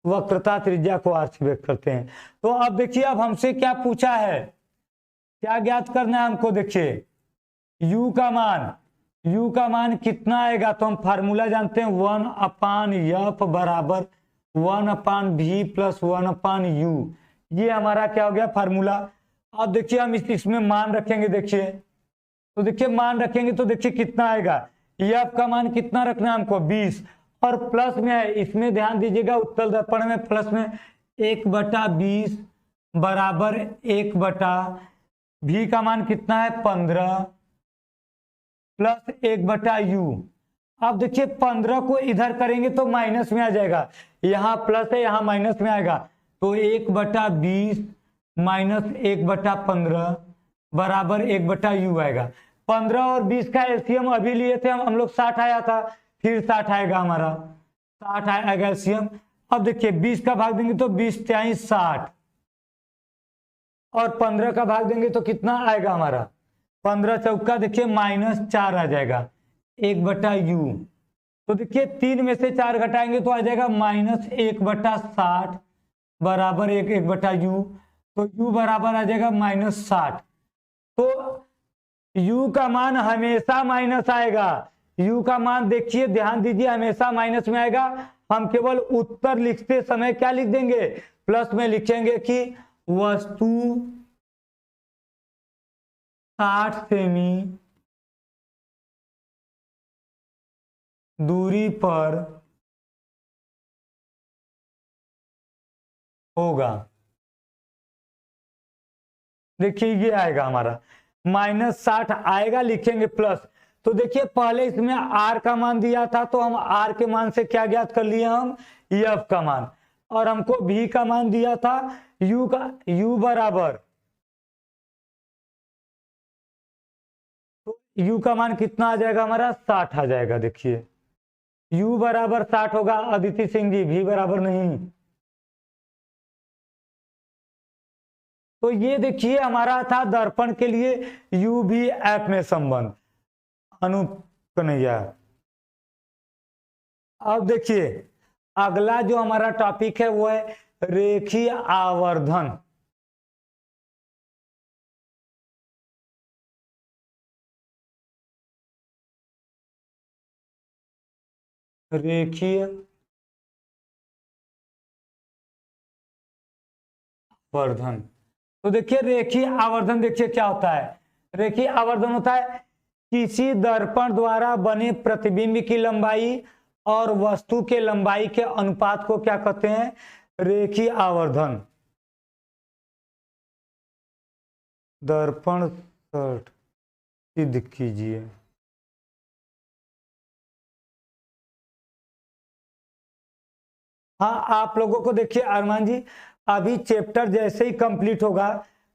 वक्रता त्रिज्या को आर से व्यक्त करते हैं। तो अब देखिए अब हमसे क्या पूछा है, क्या ज्ञात करना है हमको, देखिए u का मान, u का मान कितना आएगा, तो हम फार्मूला जानते हैं 1/f बराबर 1/v प्लस 1/u। ये हमारा क्या हो गया फार्मूला। अब देखिए हम इसमें मान रखेंगे, देखिए तो देखिए मान रखेंगे तो देखिए कितना आएगा, f का मान कितना रखना है हमको, 20, और प्लस में है, इसमें ध्यान दीजिएगा उत्तल दर्पण में प्लस में 1/20 बराबर 1/v का मान कितना है 15 प्लस 1/u। अब देखिए 15 को इधर करेंगे तो माइनस में आ जाएगा, यहाँ प्लस है यहाँ माइनस में आएगा, तो 1/20 माइनस 1/15 बराबर 1/u आएगा। 15 और 20 का एलसीएम अभी लिए थे हम लोग, 60 आया था, फिर 60 आएगा हमारा, 60 आएगा एलसीएम। अब देखिए 20 का भाग देंगे तो 20 × 60, और 15 का भाग देंगे तो कितना आएगा हमारा, 15 चौका देखिए -4 आ जाएगा 1/u। तो देखिए 3 में से 4 घटाएंगे तो आ जाएगा -1/60 बराबर 1/u, तो u बराबर आ जाएगा -60। तो u का मान हमेशा माइनस आएगा, u का मान देखिए ध्यान दीजिए हमेशा माइनस में आएगा। हम केवल उत्तर लिखते समय क्या लिख देंगे, प्लस में लिखेंगे कि वस्तु 60 सेमी दूरी पर होगा। देखिए ये आएगा हमारा -60 आएगा, लिखेंगे प्लस। तो देखिए पहले इसमें r का मान दिया था तो हम r के मान से क्या ज्ञात कर लिए हम, f का मान, और हमको v का मान दिया था u बराबर, तो u का मान कितना आ जाएगा हमारा 60 आ जाएगा। देखिए u बराबर 60 होगा, अदिति सिंह जी v बराबर नहीं। तो ये देखिए हमारा था दर्पण के लिए u v f में संबंध, अनूप कन्हैया। अब देखिए अगला जो हमारा टॉपिक है वो है रेखीय आवर्धन। रेखीय आवर्धन, तो देखिए रेखीय आवर्धन देखिए क्या होता है, रेखीय आवर्धन होता है किसी दर्पण द्वारा बने प्रतिबिंब की लंबाई और वस्तु के लंबाई के अनुपात को क्या कहते हैं, रेखीय आवर्धन। दर्पण शर्ट सिद्ध कीजिए। हाँ आप लोगों को देखिए अरमान जी, अभी चैप्टर जैसे ही कंप्लीट होगा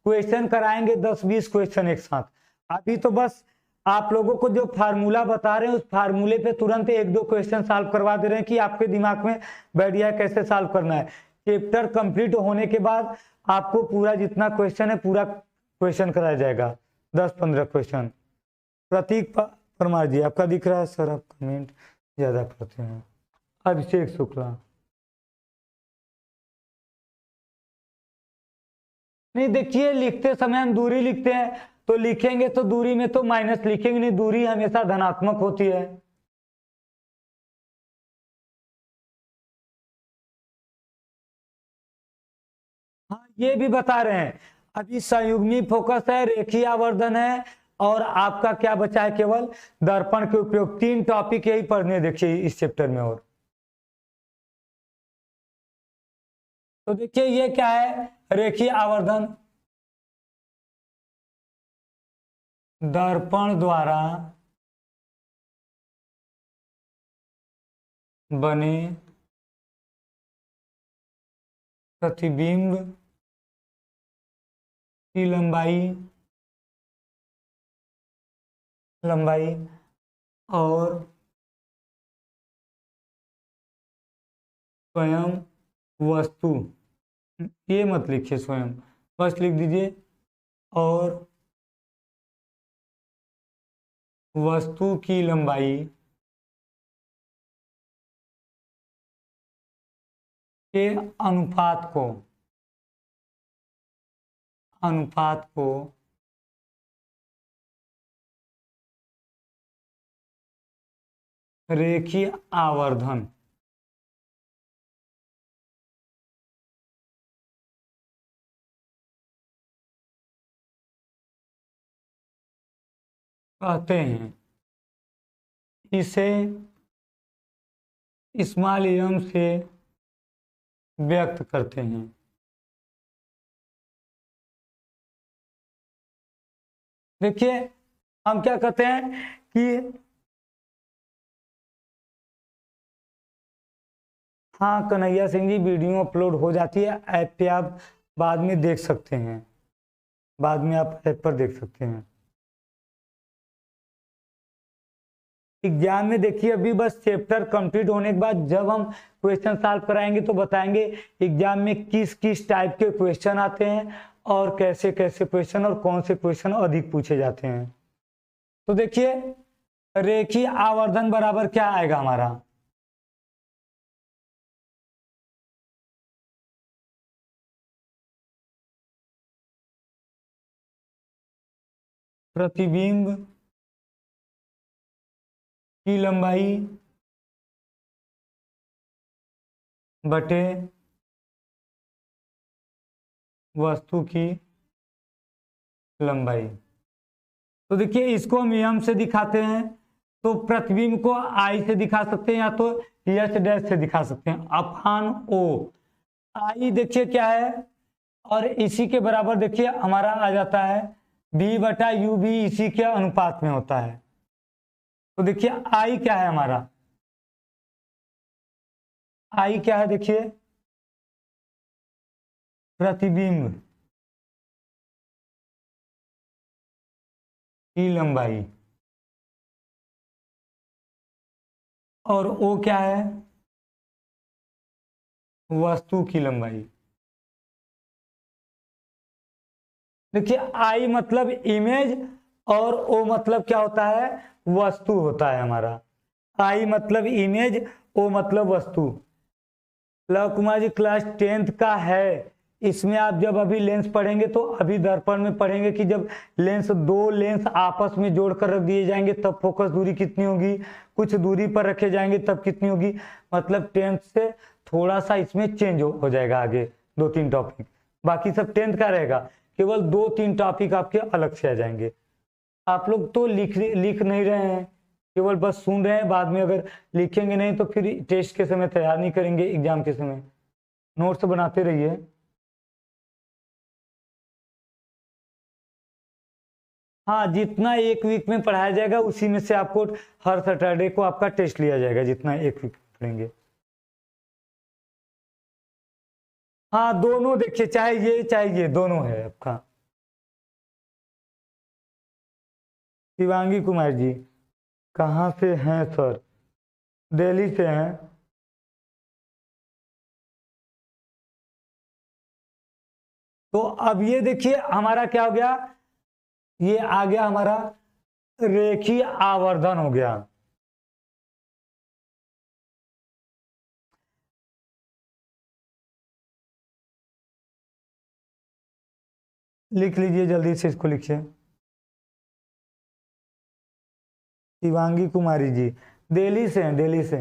क्वेश्चन कराएंगे 10-20 क्वेश्चन एक साथ। अभी तो बस आप लोगों को जो फार्मूला बता रहे हैं उस फार्मूले पे तुरंत 1-2 क्वेश्चन सॉल्व करवा दे रहे हैं कि आपके दिमाग में बैठ गया कैसे सॉल्व करना है। चैप्टर कंप्लीट होने के बाद आपको पूरा जितना क्वेश्चन है पूरा क्वेश्चन कराया जाएगा, 10-15 क्वेश्चन। प्रतीक परमार जी आपका दिख रहा है सर, आप कमेंट ज्यादा करते हैं। अभिषेक शुक्ला नहीं, देखिए लिखते समय हम दूरी लिखते हैं तो लिखेंगे तो दूरी में तो माइनस लिखेंगे नहीं, दूरी हमेशा धनात्मक होती है। हाँ ये भी बता रहे हैं, अभी संयुग्मी फोकस है, रेखीय आवर्धन है और आपका क्या बचा है, केवल दर्पण के उपयोग। 3 टॉपिक यही पढ़ने देखिए इस चैप्टर में। और तो देखिए ये क्या है, रेखीय आवर्धन, दर्पण द्वारा बने प्रतिबिंब की लंबाई और स्वयं वस्तु, ये मत लिखिए स्वयं, बस लिख दीजिए और वस्तु की लंबाई के अनुपात को रेखीय आवर्धन कहते हैं। इसे स्मॉल एम से व्यक्त करते हैं। देखिए हम क्या कहते हैं कि हाँ कन्हैया सिंह जी, वीडियो अपलोड हो जाती है ऐप पे, आप बाद में देख सकते हैं, बाद में आप ऐप पर देख सकते हैं। एग्जाम में देखिए अभी बस चैप्टर कंप्लीट होने के बाद जब हम क्वेश्चन सॉल्व कराएंगे तो बताएंगे एग्जाम में किस किस टाइप के क्वेश्चन आते हैं और कैसे कैसे क्वेश्चन और कौन से क्वेश्चन अधिक पूछे जाते हैं। तो देखिए रेखीय आवर्धन बराबर क्या आएगा हमारा, प्रतिबिंब की लंबाई बटे वस्तु की लंबाई। तो देखिए इसको हम एम से दिखाते हैं, तो प्रतिबिंब को आई से दिखा सकते हैं या तो एच डैश से दिखा सकते हैं, अपान ओ। आई देखिए क्या है, और इसी के बराबर देखिए हमारा आ जाता है बी बटा यू, भी इसी के अनुपात में होता है। तो देखिए आई क्या है हमारा, आई क्या है देखिए, प्रतिबिंब की लंबाई, और ओ क्या है, वस्तु की लंबाई। देखिए आई मतलब इमेज और ओ मतलब क्या होता है, वस्तु होता है हमारा। आई मतलब इमेज, ओ मतलब वस्तु। Love Kumar ji class 10th का है, इसमें आप जब अभी लेंस पढ़ेंगे तो अभी दर्पण में पढ़ेंगे कि जब दो लेंस आपस में जोड़कर रख दिए जाएंगे तब फोकस दूरी कितनी होगी, कुछ दूरी पर रखे जाएंगे तब कितनी होगी, मतलब 10th से थोड़ा सा इसमें चेंज हो जाएगा आगे 2-3 टॉपिक, बाकी सब 10th का रहेगा, केवल 2-3 टॉपिक आपके अलग से आ जाएंगे। आप लोग तो लिख नहीं रहे हैं, केवल बस सुन रहे हैं, बाद में अगर लिखेंगे नहीं तो फिर टेस्ट के समय तैयार नहीं करेंगे, एग्जाम के समय नोट्स बनाते रहिए। हाँ जितना एक वीक में पढ़ाया जाएगा उसी में से आपको हर सैटरडे को आपका टेस्ट लिया जाएगा, जितना एक वीक पढ़ेंगे। हाँ दोनों देखिए, चाहे ये दोनों है आपका। शिवांगी कुमार जी कहाँ से हैं सर? दिल्ली से हैं। तो अब ये देखिए हमारा क्या हो गया, ये आ गया हमारा रेखीय आवर्धन हो गया। लिख लीजिए जल्दी से, इसको लिखिए। शिवांगी कुमारी जी दिल्ली से हैं, दिल्ली से।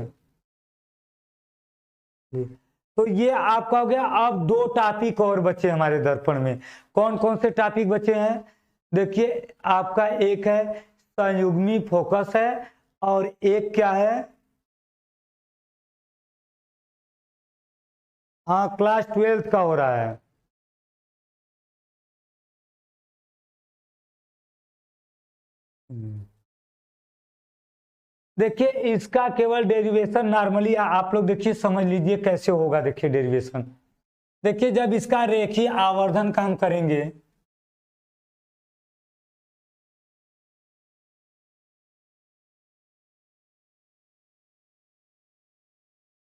तो ये आपका हो गया। अब दो टॉपिक और बचे हमारे दर्पण में। कौन कौन से टॉपिक बचे हैं? देखिए आपका एक है संयुग्मी फोकस है, और एक क्या है, हाँ क्लास 12 का हो रहा है। देखिए इसका केवल डेरिवेशन नॉर्मली आप लोग देखिए समझ लीजिए कैसे होगा। देखिए डेरिवेशन, देखिए जब इसका रेखीय आवर्धन का हम करेंगे,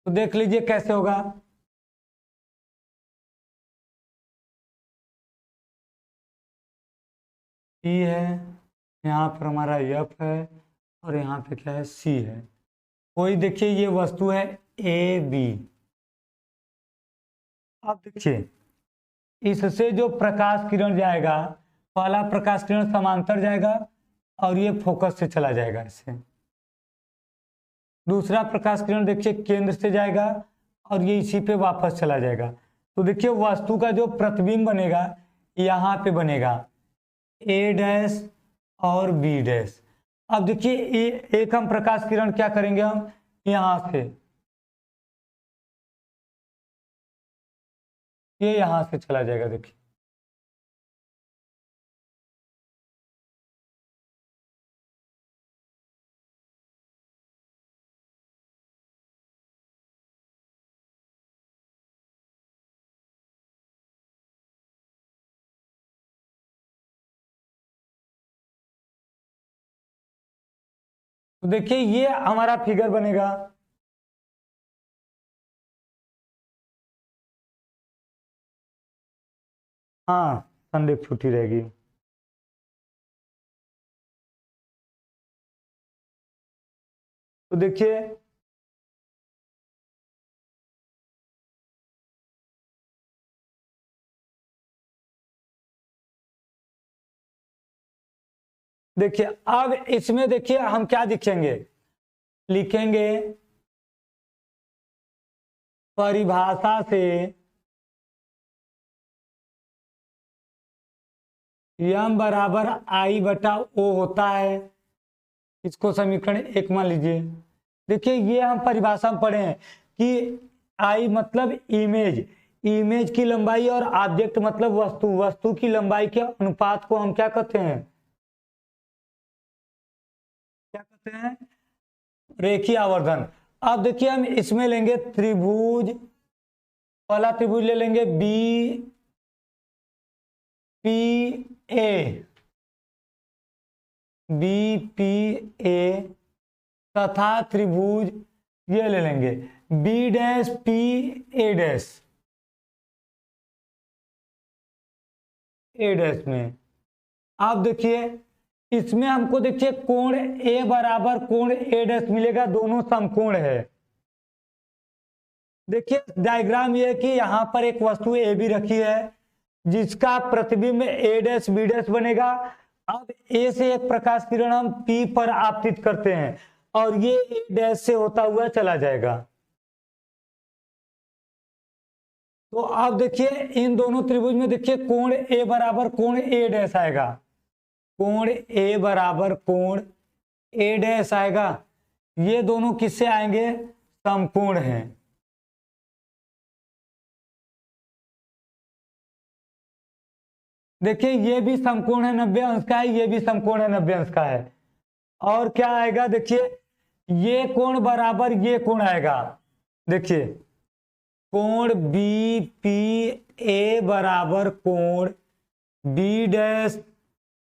तो देख लीजिए कैसे होगा। ई है, यहाँ पर हमारा एफ है, और यहाँ पे क्या है, सी है। कोई देखिए ये वस्तु है ए बी। अब देखिए इससे जो प्रकाश किरण जाएगा, पहला प्रकाश किरण समांतर जाएगा और ये फोकस से चला जाएगा ऐसे। दूसरा प्रकाश किरण देखिए केंद्र से जाएगा और ये इसी पे वापस चला जाएगा। तो देखिए वस्तु का जो प्रतिबिंब बनेगा यहाँ पे बनेगा ए डैश और बी डैश। अब देखिए एक हम प्रकाश किरण क्या करेंगे, हम यहाँ से, ये यहाँ से चला जाएगा। देखिए तो देखिए ये हमारा फिगर बनेगा। हाँ संडे छुट्टी रहेगी। तो देखिए देखिए अब इसमें देखिए हम क्या लिखेंगे, लिखेंगे परिभाषा से यम बराबर आई बटा ओ होता है। इसको समीकरण एक मान लीजिए। देखिए ये हम परिभाषा में पढ़े हैं कि आई मतलब इमेज, इमेज की लंबाई, और ऑब्जेक्ट मतलब वस्तु, वस्तु की लंबाई के अनुपात को हम क्या कहते हैं, क्या कहते हैं, रेखीय आवर्धन। अब देखिए हम इसमें लेंगे त्रिभुज, पहला त्रिभुज ले लेंगे B P A, B P A, तथा त्रिभुज ये ले लेंगे B dash P A dash, A dash में। आप देखिए इसमें हमको देखिए कोण ए बराबर कोण ए डैश मिलेगा, दोनों समकोण है। देखिए डायग्राम ये है कि यहाँ पर एक वस्तु ए बी रखी है जिसका प्रतिबिंब ए डैश बी डैश बनेगा। अब ए से एक प्रकाश किरण हम पी पर आपतित करते हैं और ये ए डैश से होता हुआ चला जाएगा। तो आप देखिए इन दोनों त्रिभुज में देखिए कोण ए बराबर कोण ए डैश आएगा, कोण ए बराबर कोण ए डैश आएगा। ये दोनों किससे आएंगे, समकोण हैं। देखिए ये भी समकोण है 90 अंश का है, ये भी समकोण है 90 अंश का है। और क्या आएगा, देखिए ये कोण बराबर ये कोण आएगा। देखिए कोण बी पी ए बराबर कोण B dash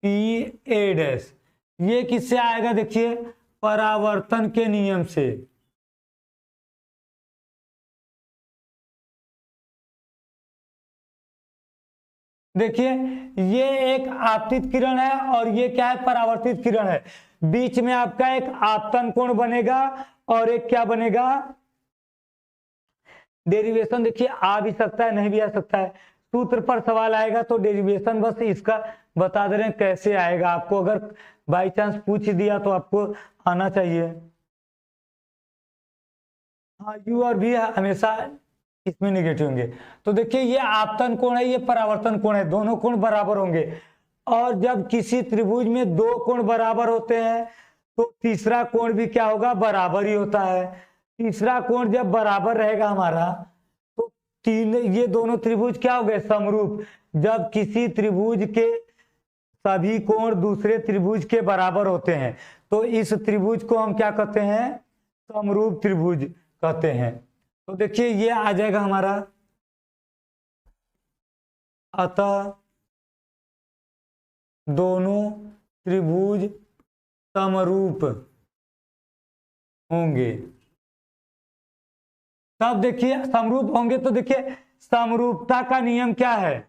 P A dash, ये किससे आएगा? देखिए परावर्तन के नियम से। देखिए ये एक आपतित किरण है और ये क्या है? परावर्तित किरण है। बीच में आपका एक आपतन कोण बनेगा और एक क्या बनेगा? डेरिवेशन देखिए आ भी सकता है, नहीं भी आ सकता है। सूत्र पर सवाल आएगा तो डेरिवेशन बस इसका बता दे रहे हैं कैसे आएगा। आपको अगर बाई चांस पूछ दिया तो आपको आना चाहिए। हाँ यू और भी हमेशा इसमें निगेटिव होंगे। तो देखिए ये आपतन कोण है, ये परावर्तन कोण है, दोनों कोण बराबर होंगे। और जब किसी त्रिभुज में दो कोण बराबर होते हैं तो तीसरा कोण भी क्या होगा? बराबर ही होता है। तीसरा कोण जब बराबर रहेगा हमारा तो तीन, ये दोनों त्रिभुज क्या हो गए? समरूप। जब किसी त्रिभुज के सभी कोण दूसरे त्रिभुज के बराबर होते हैं तो इस त्रिभुज को हम क्या कहते हैं? समरूप त्रिभुज कहते हैं। तो देखिए ये आ जाएगा हमारा, अतः दोनों त्रिभुज समरूप होंगे। तब देखिए समरूप होंगे तो देखिए समरूपता का नियम क्या है?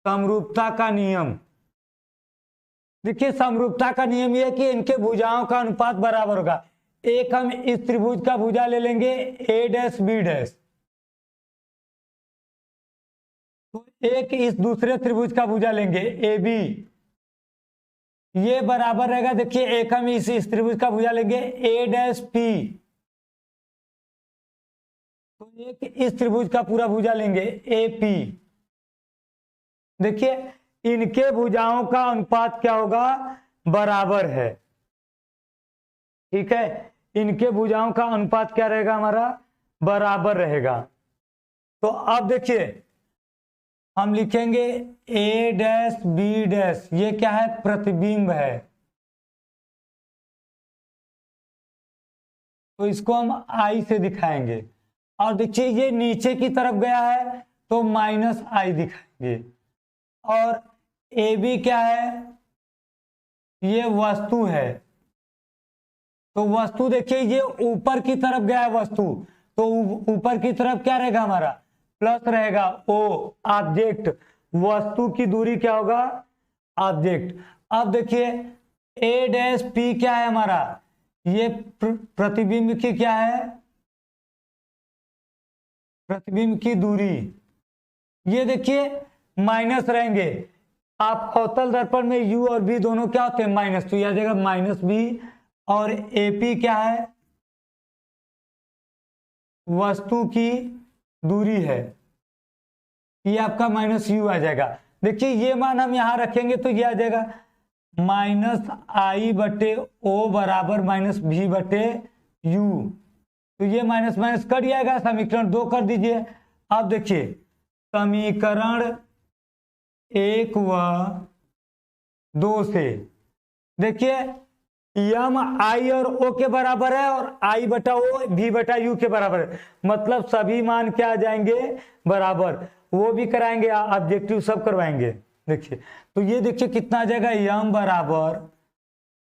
समरूपता का नियम, देखिए समरूपता का नियम यह है कि इनके भुजाओं का अनुपात बराबर होगा। एक हम इस त्रिभुज का भुजा ले लेंगे ए डैश बी डैश, तो एक इस दूसरे त्रिभुज का भुजा लेंगे ए बी, ये बराबर रहेगा। देखिए एक हम इस त्रिभुज का भुजा लेंगे ए डैश पी, तो एक इस त्रिभुज का पूरा भुजा लेंगे ए पी। देखिए इनके भुजाओं का अनुपात क्या होगा? बराबर है। ठीक है, इनके भुजाओं का अनुपात क्या रहेगा हमारा? बराबर रहेगा। तो अब देखिए हम लिखेंगे ए डैश बी डैश, ये क्या है? प्रतिबिंब है। तो इसको हम आई से दिखाएंगे। और देखिए ये नीचे की तरफ गया है तो माइनस आई दिखाएंगे। और ए बी क्या है? ये वस्तु है। तो वस्तु देखिए ये ऊपर की तरफ गया है वस्तु, तो ऊपर की तरफ क्या रहेगा हमारा? प्लस रहेगा। ओ ऑब्जेक्ट, वस्तु की दूरी क्या होगा? ऑब्जेक्ट। अब देखिए ए डैश पी क्या है हमारा? ये प्रतिबिंब की क्या है? प्रतिबिंब की दूरी। ये देखिए माइनस रहेंगे। आप अवतल दर्पण में यू और बी दोनों क्या होते हैं? माइनस, तो यह आ जाएगा माइनस बी। और एपी क्या है? वस्तु की दूरी है, ये आपका माइनस यू आ जाएगा। देखिए ये मान हम यहां रखेंगे तो ये आ जाएगा माइनस आई बटे ओ बराबर माइनस भी बटे यू। तो ये माइनस माइनस कट जाएगा, समीकरण 2 कर दीजिए। अब देखिए समीकरण 1 व 2 से देखिए यम आई और ओ के बराबर है और आई बटा ओ भी बटा यू के बराबर है, मतलब सभी मान क्या आ जाएंगे? बराबर। वो भी कराएंगे, ऑब्जेक्टिव सब करवाएंगे। देखिए तो ये देखिए कितना आ जाएगा? यम बराबर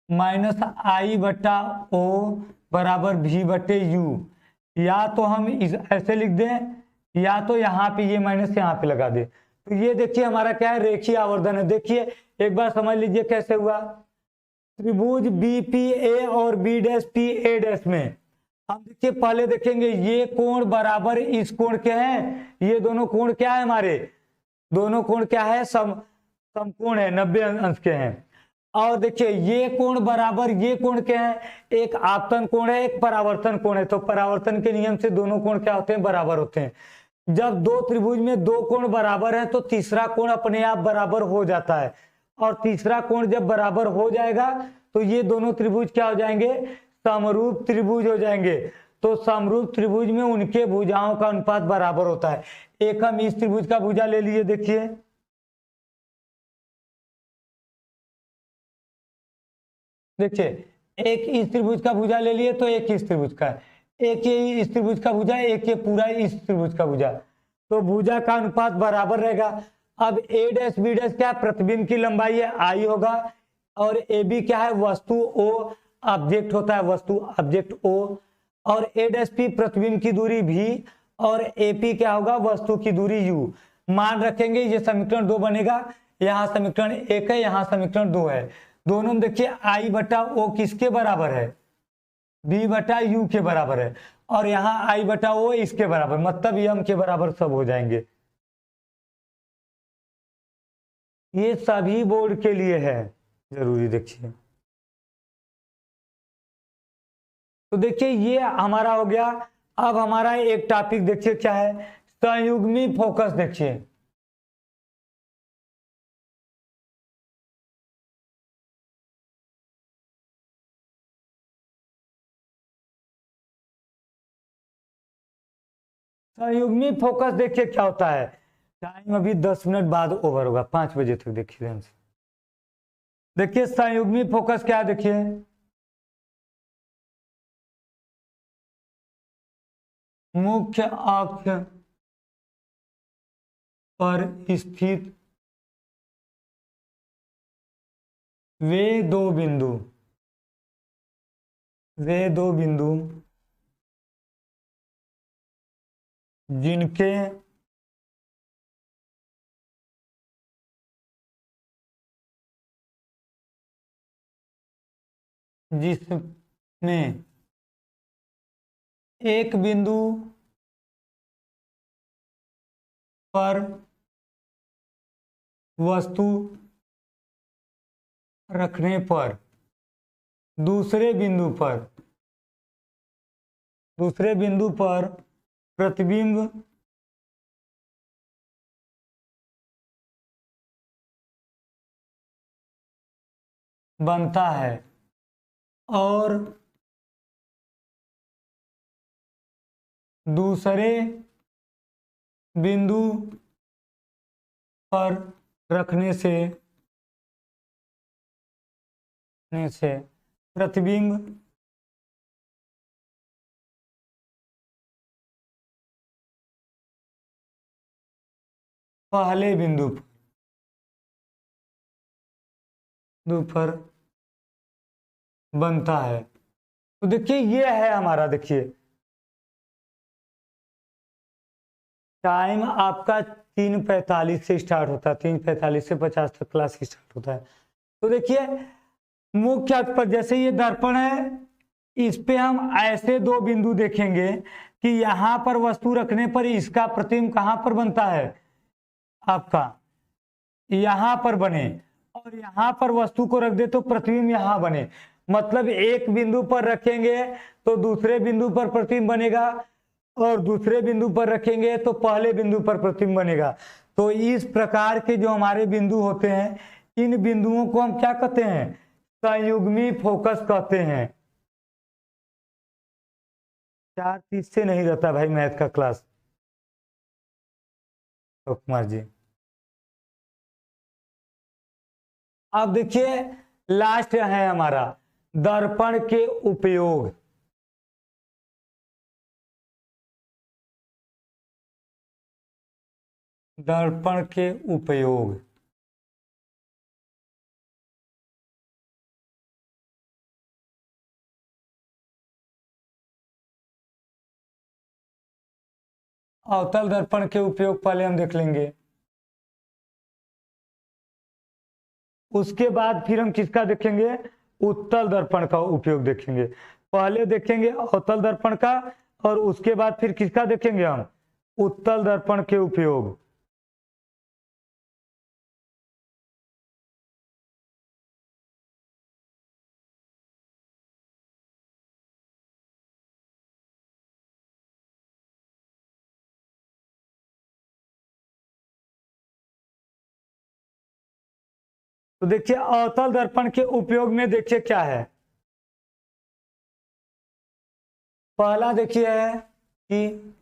माइनस आई बटा ओ बराबर भी बटे यू। या तो हम ऐसे लिख दें या तो यहाँ पे ये माइनस यहाँ पे लगा दे। तो ये देखिए हमारा क्या है? रेखीय आवर्धन है। देखिए एक बार समझ लीजिए कैसे हुआ। त्रिभुज बी पी ए और B dash P A dash में हम देखिए पहले देखेंगे ये कोण बराबर इस कोण के हैं। ये दोनों कोण क्या है हमारे? दोनों कोण क्या है? समकोण है, 90 अंश के हैं। और देखिए ये कोण बराबर ये कोण के हैं, एक आपतन कोण है एक परावर्तन कोण है। तो परावर्तन के नियम से दोनों कोण क्या होते हैं? बराबर होते हैं। जब दो त्रिभुज में दो कोण बराबर है तो तीसरा कोण अपने आप बराबर हो जाता है। और तीसरा कोण जब बराबर हो जाएगा तो ये दोनों त्रिभुज क्या हो जाएंगे? समरूप त्रिभुज हो जाएंगे। तो समरूप त्रिभुज में उनके भुजाओं का अनुपात बराबर होता है। एक हम इस त्रिभुज का भुजा ले लिए, देखिए देखिए एक इस त्रिभुज का भुजा ले लिए तो एक इस त्रिभुज का है। एक ये इस त्रिभुज का भुजा, एक ये पूरा इस त्रिभुज का भुजा, तो भुजा का अनुपात बराबर रहेगा। अब ए डैश बी डैश क्या है, प्रतिबिंब की लंबाई है आई होगा, और ए बी क्या है, वस्तु ओ, ऑब्जेक्ट होता है वस्तु, ऑब्जेक्ट ओ, और ए डैश पी प्रतिबिंब की दूरी भी, और ए पी क्या होगा, वस्तु की दूरी यू। मान रखेंगे, ये समीकरण 2 बनेगा, यहाँ समीकरण 1 है, यहाँ समीकरण 2 है। दोनों में देखिए आई बटा ओ किसके बराबर है, बी बटा यू के बराबर है, और यहाँ आई बटा ओ इसके बराबर, मतलब यम के बराबर सब हो जाएंगे। ये सभी बोर्ड के लिए है जरूरी। देखिए तो देखिए ये हमारा हो गया। अब हमारा एक टॉपिक देखिए क्या है, संयुग्मी फोकस। देखिए संयुग्मी फोकस देखिए क्या होता है। टाइम अभी 10 मिनट बाद ओवर होगा, 5 बजे तक देखिए ध्यान से। देखिए संयुग्मी फोकस क्या है, देखिए मुख्य अक्ष पर स्थित वे दो बिंदु, वे दो बिंदु जिनके जिसमें एक बिंदु पर वस्तु रखने पर दूसरे बिंदु पर प्रतिबिंब बनता है, और दूसरे बिंदु पर रखने से प्रतिबिंब पहले बिंदु पर बनता है। तो देखिए ये है हमारा, देखिए टाइम आपका 3:45 से स्टार्ट होता है, 3:45 से 50 तक क्लास स्टार्ट होता है। तो देखिए मुख्य अक्ष पर, जैसे ये दर्पण है, इस पे हम ऐसे दो बिंदु देखेंगे कि यहां पर वस्तु रखने पर इसका प्रतिबिंब कहां पर बनता है, आपका यहां पर बने, और यहां पर वस्तु को रख दे तो प्रतिबिंब यहां बने। मतलब एक बिंदु पर रखेंगे तो दूसरे बिंदु पर प्रतिबिंब बनेगा, और दूसरे बिंदु पर रखेंगे तो पहले बिंदु पर प्रतिबिंब बनेगा। तो इस प्रकार के जो हमारे बिंदु होते हैं, इन बिंदुओं को हम क्या कहते हैं, संयुग्मी फोकस कहते हैं। 4:30 से नहीं रहता भाई मैथ का क्लास, तो कुमार जी। अब देखिए लास्ट है हमारा दर्पण के उपयोग। दर्पण के उपयोग, अवतल दर्पण के उपयोग पहले हम देख लेंगे, उसके बाद फिर हम किसका देखेंगे, उत्तल दर्पण का उपयोग देखेंगे। पहले देखेंगे अवतल दर्पण का, और उसके बाद फिर किसका देखेंगे हम, उत्तल दर्पण के उपयोग। तो देखिए अवतल दर्पण के उपयोग में देखिए क्या है, पहला देखिए है कि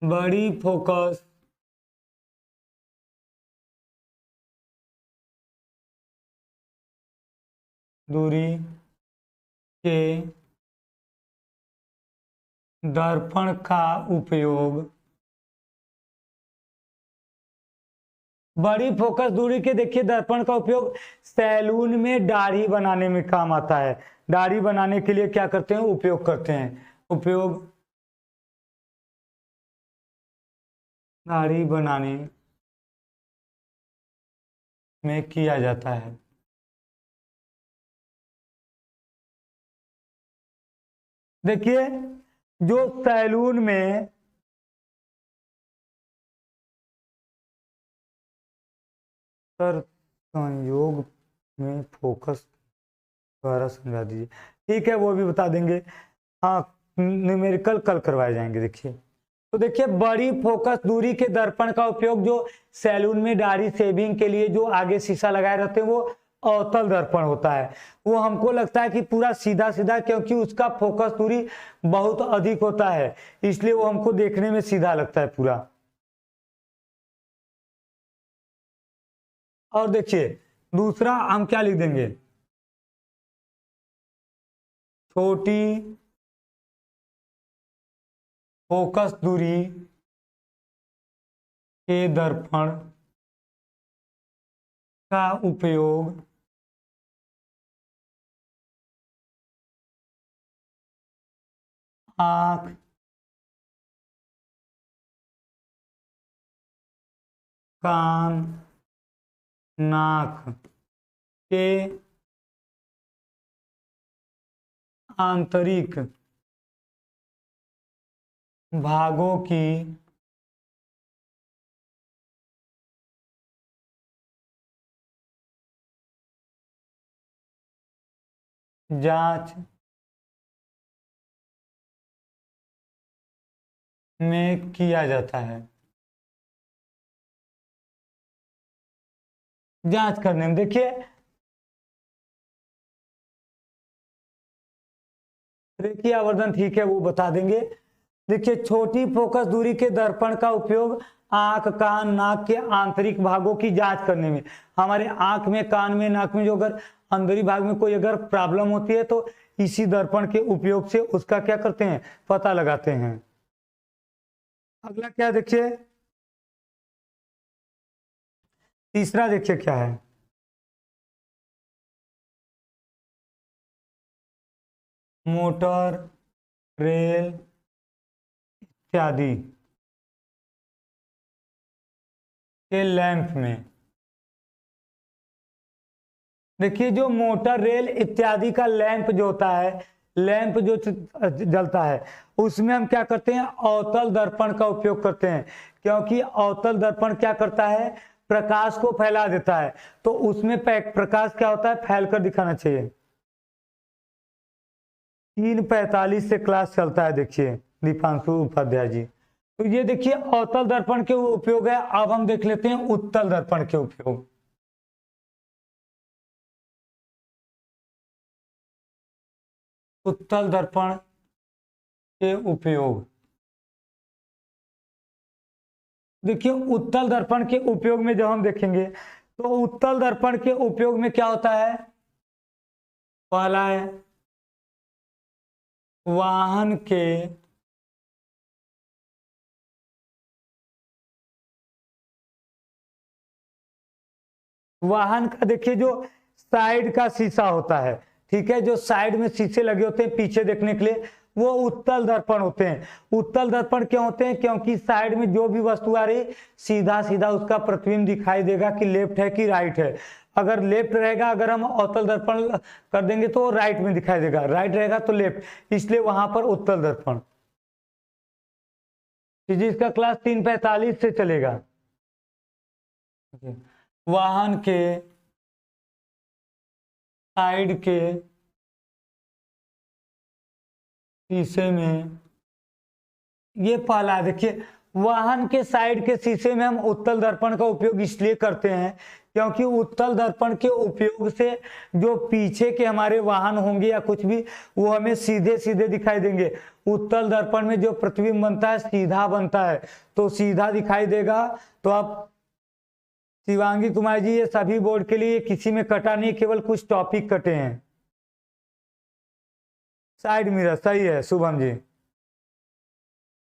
बड़ी फोकस दूरी के दर्पण का उपयोग बड़ी फोकस दूरी के देखिए दर्पण का उपयोग सैलून में दाढ़ी बनाने में काम आता है। दाढ़ी बनाने के लिए क्या करते हैं, उपयोग करते हैं। उपयोग दाढ़ी बनाने में किया जाता है। देखिए जो सैलून में सर संयोग में फोकस द्वारा समझा दीजिए। ठीक है, वो भी बता देंगे। हाँ, न्यूमेरिकल कल करवाए जाएंगे। देखिए तो देखिए बड़ी फोकस दूरी के दर्पण का उपयोग जो सैलून में दाढ़ी शेविंग के लिए जो आगे शीशा लगाए रहते हैं वो अवतल दर्पण होता है। वो हमको लगता है कि पूरा सीधा सीधा, क्योंकि उसका फोकस दूरी बहुत अधिक होता है, इसलिए वो हमको देखने में सीधा लगता है पूरा। और देखिए दूसरा हम क्या लिख देंगे, छोटी फोकस दूरी के दर्पण का उपयोग आंख, कान, नाक के आंतरिक भागों की जांच में किया जाता है। जांच करने में देखिए रेखीय आवर्धन, ठीक है वो बता देंगे। देखिए छोटी फोकस दूरी के दर्पण का उपयोग आंख, कान, नाक के आंतरिक भागों की जांच करने में, हमारे आंख में, कान में, नाक में जो अगर अंदरी भाग में कोई अगर प्रॉब्लम होती है तो इसी दर्पण के उपयोग से उसका क्या करते हैं, पता लगाते हैं। अगला क्या देखिए, तीसरा देखिए क्या है, मोटर, रेल इत्यादि के लैंप में। देखिए जो मोटर, रेल इत्यादि का लैंप जो होता है, लैंप जो जलता है उसमें हम क्या करते हैं, अवतल दर्पण का उपयोग करते हैं, क्योंकि अवतल दर्पण क्या करता है, प्रकाश को फैला देता है। तो उसमें प्रकाश क्या होता है, फैल कर दिखाना चाहिए। 3:45 से क्लास चलता है, देखिए दीपांशु उपाध्याय जी। तो ये देखिए अवतल दर्पण के उपयोग है। अब हम देख लेते हैं उत्तल दर्पण के उपयोग। उत्तल दर्पण के उपयोग, देखिए उत्तल दर्पण के उपयोग में जब हम देखेंगे तो उत्तल दर्पण के उपयोग में क्या होता है, पहला है वाहन के वाहन का देखिए जो साइड का शीशा होता है, ठीक है, जो साइड में शीशे लगे होते हैं पीछे देखने के लिए, वो उत्तल दर्पण होते हैं। उत्तल दर्पण क्यों होते हैं, क्योंकि साइड में जो भी वस्तु आ रही सीधा सीधा उसका प्रतिबिंब दिखाई देगा कि लेफ्ट है कि राइट है। अगर लेफ्ट रहेगा, अगर हम अवतल दर्पण कर देंगे तो राइट में दिखाई देगा, राइट रहेगा तो लेफ्ट, इसलिए वहां पर उत्तल दर्पण। फिजिक्स का क्लास 3:45 से चलेगा। वाहन के साइड के शीशे में, ये पहला देखिए वाहन के साइड के शीशे में हम उत्तल दर्पण का उपयोग इसलिए करते हैं क्योंकि उत्तल दर्पण के उपयोग से जो पीछे के हमारे वाहन होंगे या कुछ भी वो हमें सीधे सीधे दिखाई देंगे। उत्तल दर्पण में जो प्रतिबिंब बनता है सीधा बनता है, तो सीधा दिखाई देगा। तो आप शिवांगी कुमार जी, ये सभी बोर्ड के लिए किसी में कटा नहीं, केवल कुछ टॉपिक कटे हैं। साइड मिरर, सही है शुभम जी।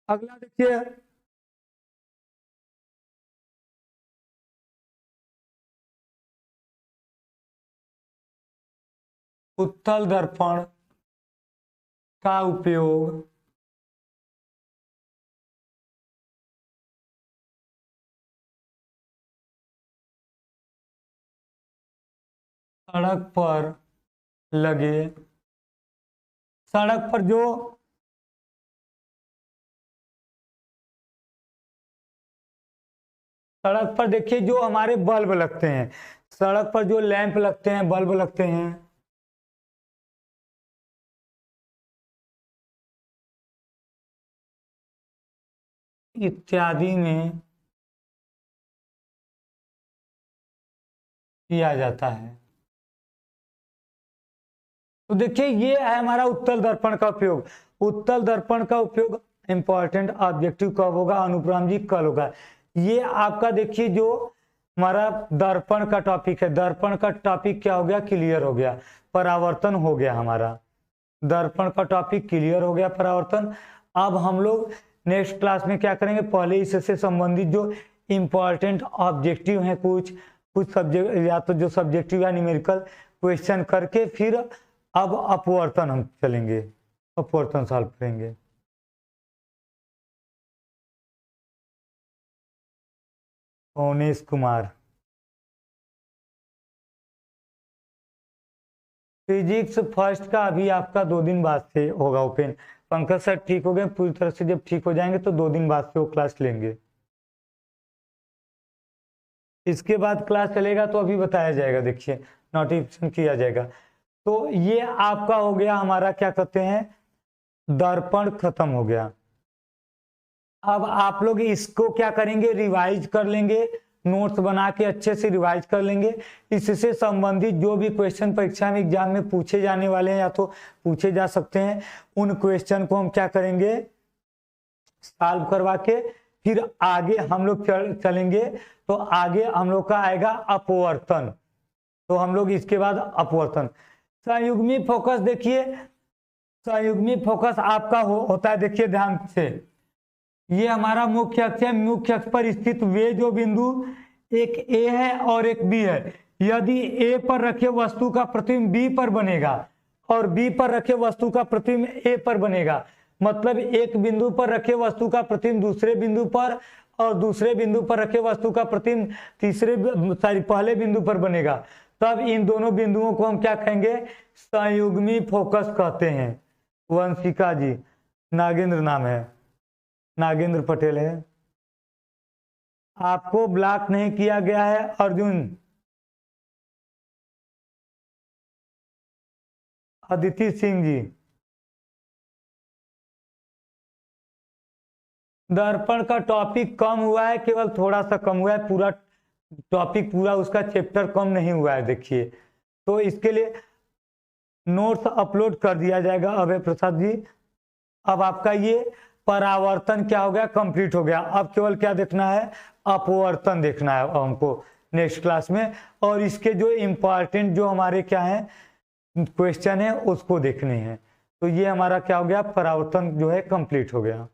अगला देखिए, उत्तल दर्पण का उपयोग सड़क पर लगे, सड़क पर जो सड़क पर देखिए जो हमारे बल्ब लगते हैं, सड़क पर जो लैंप लगते हैं, बल्ब लगते हैं, इत्यादि में किया जाता है। तो देखिए ये है हमारा उत्तल दर्पण का उपयोग। उत्तल दर्पण का उपयोग इंपॉर्टेंट ऑब्जेक्टिव कब होगा अनुप्राम जी? कल होगा। ये आपका देखिए जो हमारा दर्पण का टॉपिक है, दर्पण का टॉपिक क्या हो गया? क्लियर हो गया, परावर्तन हो गया हमारा, दर्पण का टॉपिक क्लियर हो गया, परावर्तन। अब हम लोग नेक्स्ट क्लास में क्या करेंगे, पहले इससे संबंधित जो इंपॉर्टेंट ऑब्जेक्टिव हैं, कुछ सब्जेक्ट या तो जो सब्जेक्टिव या न्यूमेरिकल क्वेश्चन करके फिर अब अपवर्तन हम चलेंगे, अपवर्तन सॉल्व करेंगे। ओनेश कुमार, फिजिक्स फर्स्ट का अभी आपका 2 दिन बाद से होगा ओपन। पंकज सर ठीक हो गए पूरी तरह से, जब ठीक हो जाएंगे तो 2 दिन बाद से वो क्लास लेंगे। इसके बाद क्लास चलेगा तो अभी बताया जाएगा, देखिए नोटिफिकेशन किया जाएगा। तो ये आपका हो गया हमारा क्या कहते हैं, दर्पण खत्म हो गया। अब आप लोग इसको क्या करेंगे, रिवाइज कर लेंगे, नोट्स बना के अच्छे से रिवाइज कर लेंगे। इससे संबंधित जो भी क्वेश्चन परीक्षा में एग्जाम में पूछे जाने वाले हैं या तो पूछे जा सकते हैं, उन क्वेश्चन को हम क्या करेंगे, सॉल्व करवा के फिर आगे हम लोग चलेंगे। तो आगे हम लोग का आएगा अपवर्तन, तो हम लोग इसके बाद अपवर्तन। संयुग्मी फोकस देखिए, संयुग्मी फोकस आपका होता है, देखिए ध्यान से, ये हमारा मुख्य अक्ष है, मुख्य अक्ष पर स्थित वे जो बिंदु, एक ए है और एक बी है, यदि ए पर रखे वस्तु का प्रतिबिंब बी पर बनेगा और बी पर रखे वस्तु का प्रतिबिंब ए पर बनेगा, मतलब एक बिंदु पर रखे वस्तु का प्रतिबिंब दूसरे बिंदु पर और दूसरे बिंदु पर रखे वस्तु का प्रतिबिंब पहले बिंदु पर बनेगा, तब इन दोनों बिंदुओं को हम क्या कहेंगे, संयुग्मी फोकस कहते हैं। वंशिका जी, नागेंद्र नाम है, नागेंद्र पटेल है। आपको ब्लॉक नहीं किया गया है अर्जुन। अदिति सिंह जी, दर्पण का टॉपिक कम हुआ है, केवल थोड़ा सा कम हुआ है, पूरा टॉपिक पूरा उसका चैप्टर कम नहीं हुआ है देखिए। तो इसके लिए नोट्स अपलोड कर दिया जाएगा अभय प्रसाद जी। अब आपका ये परावर्तन क्या हो गया, कंप्लीट हो गया। अब केवल क्या देखना है, अपवर्तन देखना है हमको नेक्स्ट क्लास में, और इसके जो इंपॉर्टेंट जो हमारे क्या है क्वेश्चन है उसको देखने हैं। तो ये हमारा क्या हो गया, परावर्तन जो है कंप्लीट हो गया।